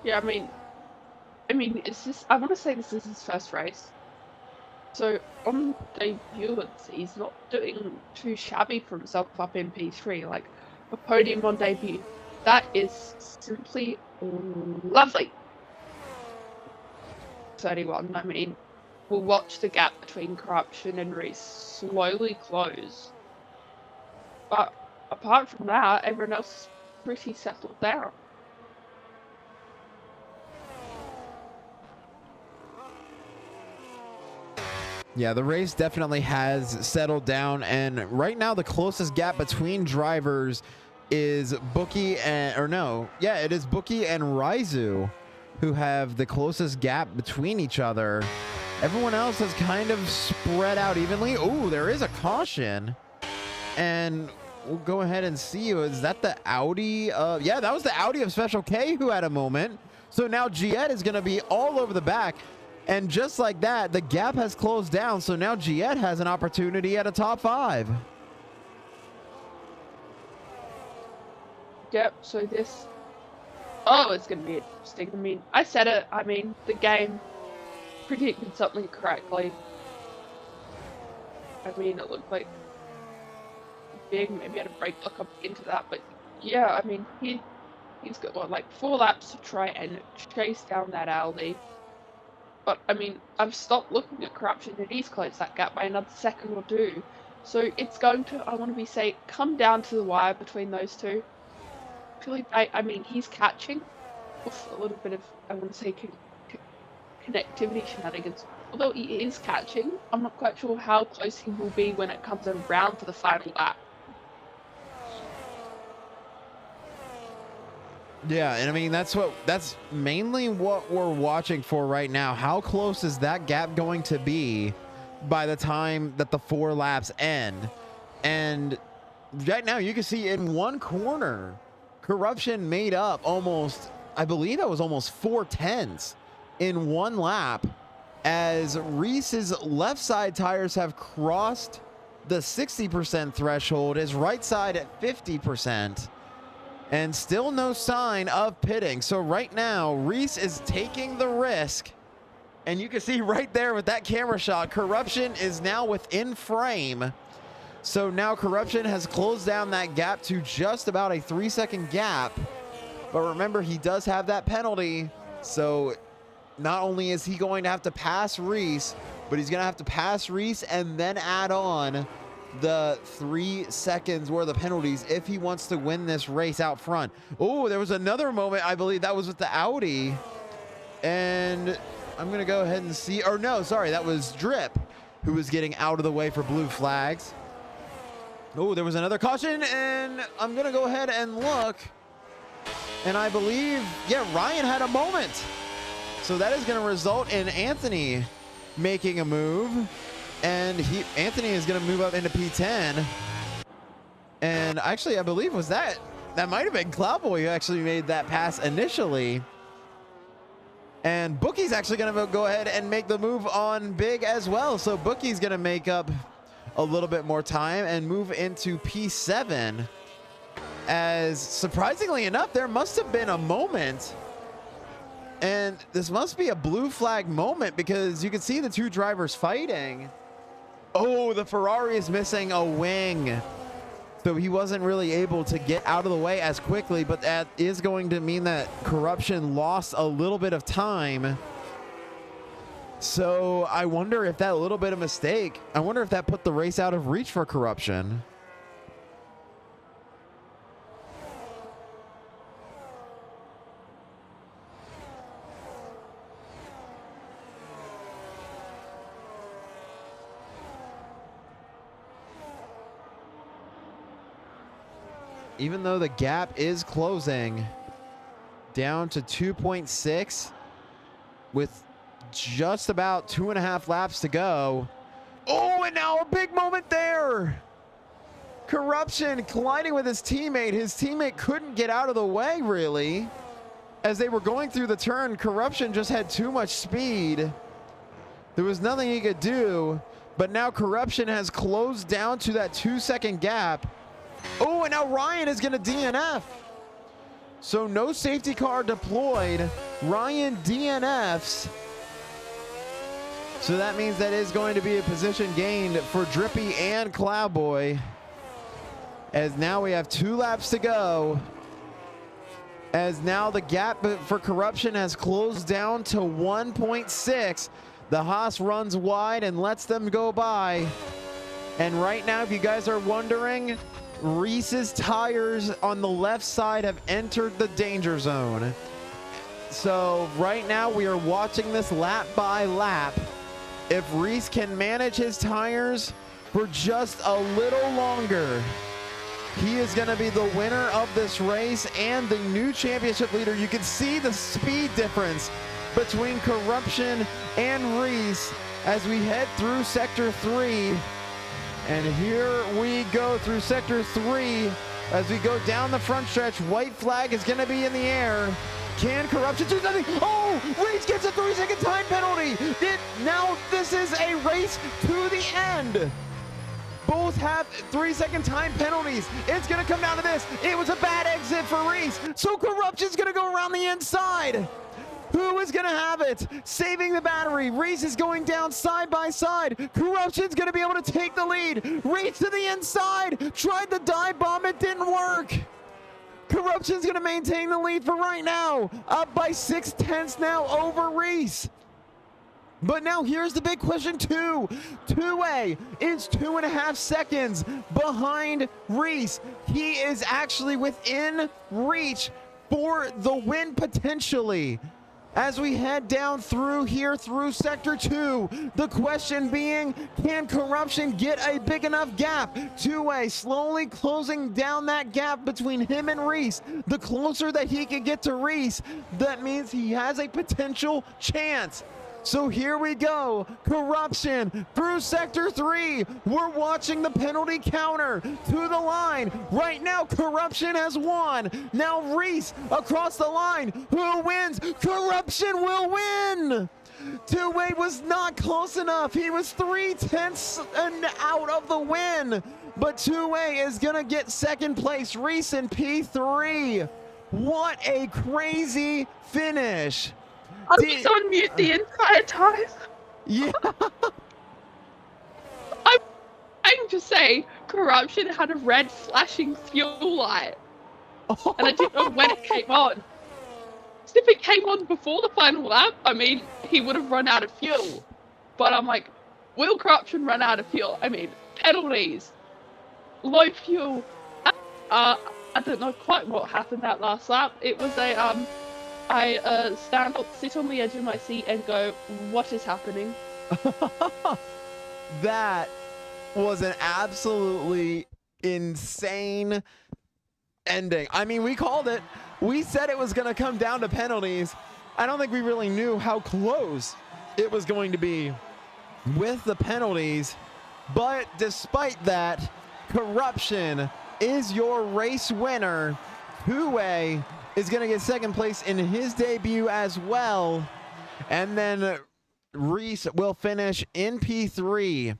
Yeah, I mean, is this? I want to say this is his first race. So on debut, he's not doing too shabby for himself up in P3. Like a podium on debut, that is simply lovely. 31. I mean, we'll watch the gap between Corruption and Reese slowly close. But apart from that, everyone else is pretty settled down. Yeah, the race definitely has settled down, and right now the closest gap between drivers is Bookie and, or no, yeah, it is Bookie and Raizu who have the closest gap between each other. Everyone else has kind of spread out evenly. Oh, there is a caution, and we'll go ahead and see. Is that the Audi? Yeah, that was the Audi of Special K who had a moment. So now Giet is going to be all over the back. And just like that, the gap has closed down. So now Giet has an opportunity at a top 5. Yep, so this... Oh, it's going to be interesting. I mean, I said it. I mean, the game predicted something correctly. I mean, it looked like Big maybe had a break look up into that. But yeah, I mean, he's got, what, like 4 laps to try and chase down that Aldi. But, I mean, I've stopped looking at Corruption and he's closed that gap by another second or 2. So it's going to, I want to say, come down to the wire between those two. Purely, I mean, he's catching with a little bit of, I want to say, connectivity shenanigans. Although he is catching, I'm not quite sure how close he will be when it comes around to the final lap. Yeah, and I mean, that's mainly what we're watching for right now. How close is that gap going to be by the time that the 4 laps end? And right now you can see in one corner, Corruption made up almost, I believe that was almost 4 tenths in 1 lap, as Reese's left side tires have crossed the 60% threshold, his right side at 50%. And still no sign of pitting. So right now, Reese is taking the risk. And you can see right there with that camera shot, Corruption is now within frame. So now Corruption has closed down that gap to just about a 3-second gap. But remember, he does have that penalty. So not only is he going to have to pass Reese, but he's going to have to pass Reese and then add on the 3 seconds worth of penalties if he wants to win this race out front. Oh, there was another moment, I believe that was with the Audi, and I'm gonna go ahead and see, or no, sorry, that was Drip who was getting out of the way for blue flags. Oh, there was another caution, and I'm gonna go ahead and look, and I believe, yeah, Ryan had a moment. So that is gonna result in Anthony making a move. And Anthony is going to move up into P10. And actually, I believe that might have been Cloudboy who actually made that pass initially. And Bookie's actually going to go ahead and make the move on Big as well. So Bookie's going to make up a little bit more time and move into P7. As surprisingly enough, there must have been a moment. And this must be a blue flag moment because you can see the 2 drivers fighting. Oh, the Ferrari is missing a wing. So he wasn't really able to get out of the way as quickly, but that is going to mean that Corruption lost a little bit of time. So I wonder if that little bit of mistake, I wonder if that put the race out of reach for Corruption. Even though the gap is closing down to 2.6 with just about 2.5 laps to go. Oh, and now a big moment there. Corruption colliding with his teammate. His teammate couldn't get out of the way, really. as they were going through the turn, Corruption just had too much speed. There was nothing he could do, but now Corruption has closed down to that 2-second gap. Oh, and now Ryan is going to DNF. So no safety car deployed. Ryan DNFs. So that means that is going to be a position gained for Drippy and Cloudboy. As now we have 2 laps to go. As now the gap for Corruption has closed down to 1.6. The Haas runs wide and lets them go by. And right now, if you guys are wondering, Reese's tires on the left side have entered the danger zone. So right now we are watching this lap by lap. If Reese can manage his tires for just a little longer, he is going to be the winner of this race and the new championship leader. You can see the speed difference between Corruption and Reese as we head through Sector 3. And here we go through Sector 3 as we go down the front stretch. White flag is going to be in the air. Can Corruption do something? Oh, Reese gets a 3-second time penalty. Now this is a race to the end. Both have 3-second time penalties. It's going to come down to this. It was a bad exit for Reese. So Corruption's going to go around the inside. Who is going to have it? Saving the battery. Reese is going down side by side. Corruption's going to be able to take the lead. Reese to the inside. Tried the dive bomb. It didn't work. Corruption's going to maintain the lead for right now. Up by 6/10 now over Reese. But now here's the big question, 2A is 2.5 seconds behind Reese. He is actually within reach for the win potentially. As we head down through here through Sector 2, the question being, can Corruption get a big enough gap? 2A slowly closing down that gap between him and Reese. The closer that he can get to Reese, that means he has a potential chance. So here we go, Corruption through Sector 3. We're watching the penalty counter to the line. Right now, Corruption has won. Now Reese across the line. Who wins? Corruption will win. 2A was not close enough. He was 3/10 and out of the win. But 2A is gonna get second place. Reese in P3. What a crazy finish. I was on mute the entire time. Yeah. I'm trying to say Corruption had a red flashing fuel light. And I didn't know when it came on. So if it came on before the final lap, I mean, he would have run out of fuel. But I'm like, will Corruption run out of fuel? I mean, penalties, low fuel. I don't know quite what happened that last lap. It was a I stand up, sit on the edge of my seat and go, what is happening? That was an absolutely insane ending. I mean, we called it. We said it was going to come down to penalties. I don't think we really knew how close it was going to be with the penalties. But despite that, Corruption is your race winner. 2A is going to get second place in his debut as well. And then Reese will finish in P3.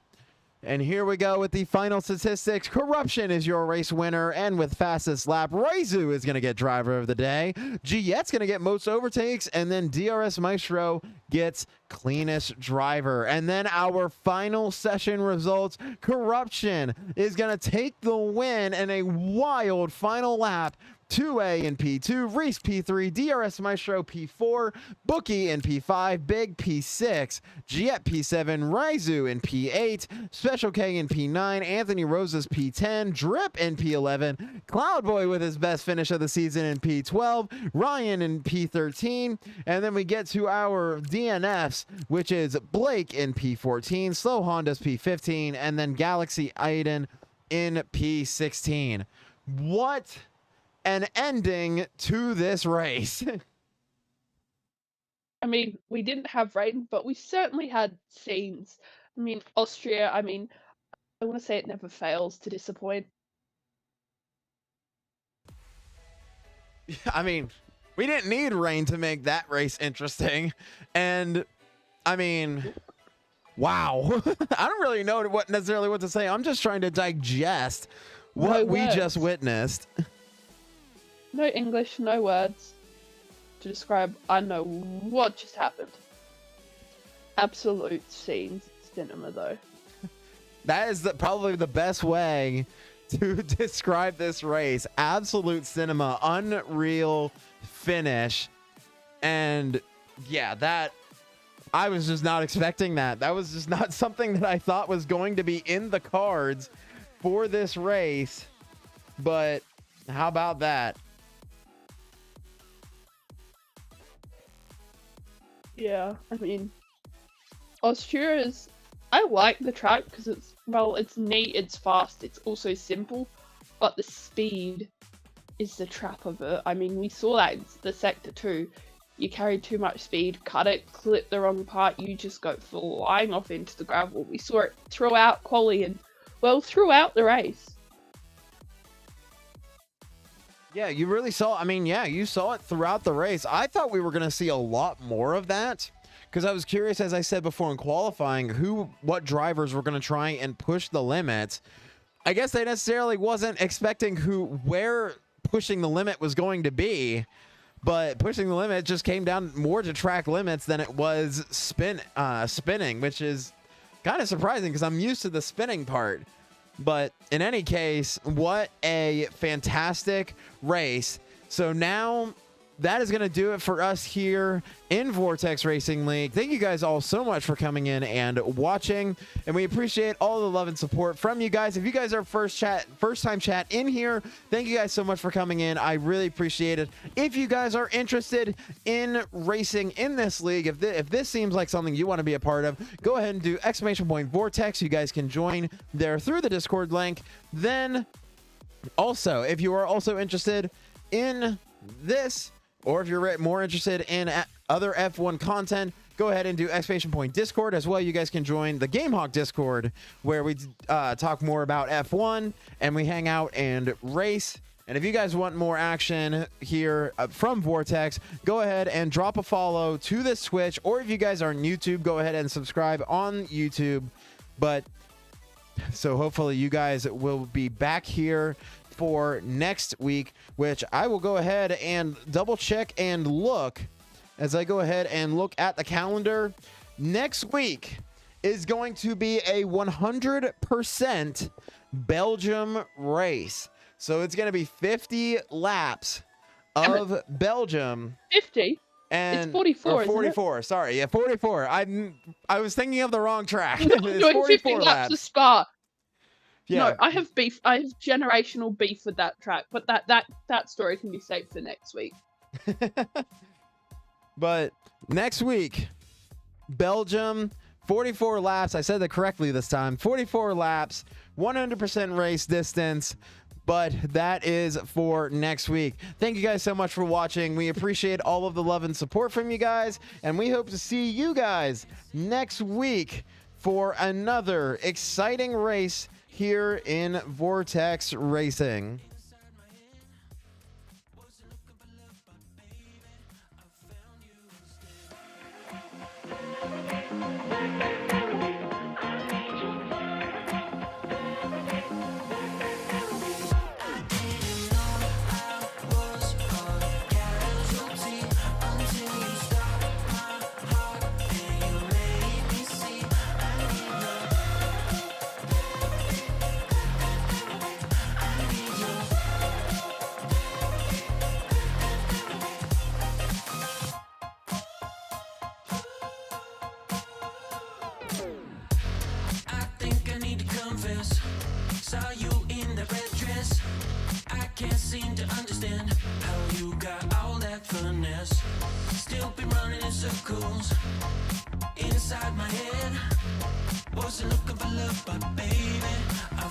And here we go with the final statistics. Corruption is your race winner, and with fastest lap, Raizu is going to get driver of the day. Giet's going to get most overtakes, and then DRS Maestro gets cleanest driver. And then our final session results, Corruption is going to take the win in a wild final lap. 2A in P2, Reese P3, DRS Maestro P4, Bookie in P5, Big P6, Giet P7, Raizu in P8, Special K in P9, Anthony Rosa's P10, Drip in P11, Cloudboy with his best finish of the season in P12, Ryan in P13, and then we get to our DNFs, which is Blake in P14, Slow Honda's P15, and then Galaxy Aiden in P16. What an ending to this race. I mean, we didn't have rain, but we certainly had scenes. I mean, Austria, I mean, I want to say it never fails to disappoint. I mean, We didn't need rain to make that race interesting. And I mean, wow. I don't really know what to say. I'm just trying to digest what we just witnessed. No English, no words to describe. I know what just happened. Absolute scenes cinema, though. That is probably the best way to describe this race. Absolute cinema, unreal finish. And yeah, that I was just not expecting that. That was just not something that I thought was going to be in the cards for this race. But how about that? Yeah, I mean, Austria is... I like the track because it's, well, it's neat, it's fast, it's also simple, but the speed is the trap of it. I mean, we saw that in the Sector 2. You carry too much speed, cut it, clip the wrong part, you just go flying off into the gravel. We saw it throughout quali and, well, throughout the race. Yeah, you really saw, I mean, yeah, you saw it throughout the race. I thought we were going to see a lot more of that because I was curious, as I said before in qualifying, what drivers were going to try and push the limits. I guess I necessarily wasn't expecting where pushing the limit was going to be, but pushing the limit just came down more to track limits than it was spinning, which is kind of surprising because I'm used to the spinning part. But in any case, what a fantastic race. So now that is going to do it for us here in Vortex Racing League. Thank you guys all so much for coming in and watching. And we appreciate all the love and support from you guys. If you guys are first time chat in here, thank you guys so much for coming in. I really appreciate it. If you guys are interested in racing in this league, if this seems like something you want to be a part of, go ahead and do !Vortex. You guys can join there through the Discord link. Then also, if you are also interested in this, or if you're more interested in other F1 content, go ahead and do Discord as well. You guys can join the GameHawk Discord where we talk more about F1 and we hang out and race. And if you guys want more action here from Vortex, go ahead and drop a follow to this Twitch. Or if you guys are on YouTube, go ahead and subscribe on YouTube. But so hopefully you guys will be back here for next week, which I will go ahead and double check and look as I go ahead and look at the calendar. Next week is going to be a 100% Belgium race. So it's going to be 50 laps of Belgium. 50? And it's 44, 44, isn't it? Sorry. Yeah, 44. I was thinking of the wrong track. No, It's 44 50 laps of Spa. Yeah. No, I have beef. I have generational beef with that track, but that story can be saved for next week. But next week, Belgium, 44 laps. I said that correctly this time. 44 laps, 100% race distance. But that is for next week. Thank you guys so much for watching. We appreciate all of the love and support from you guys. And we hope to see you guys next week for another exciting race here in Vortex Racing. Saw you in the red dress. I can't seem to understand how you got all that finesse. Still been running in circles inside my head. Wasn't looking for love, but baby, I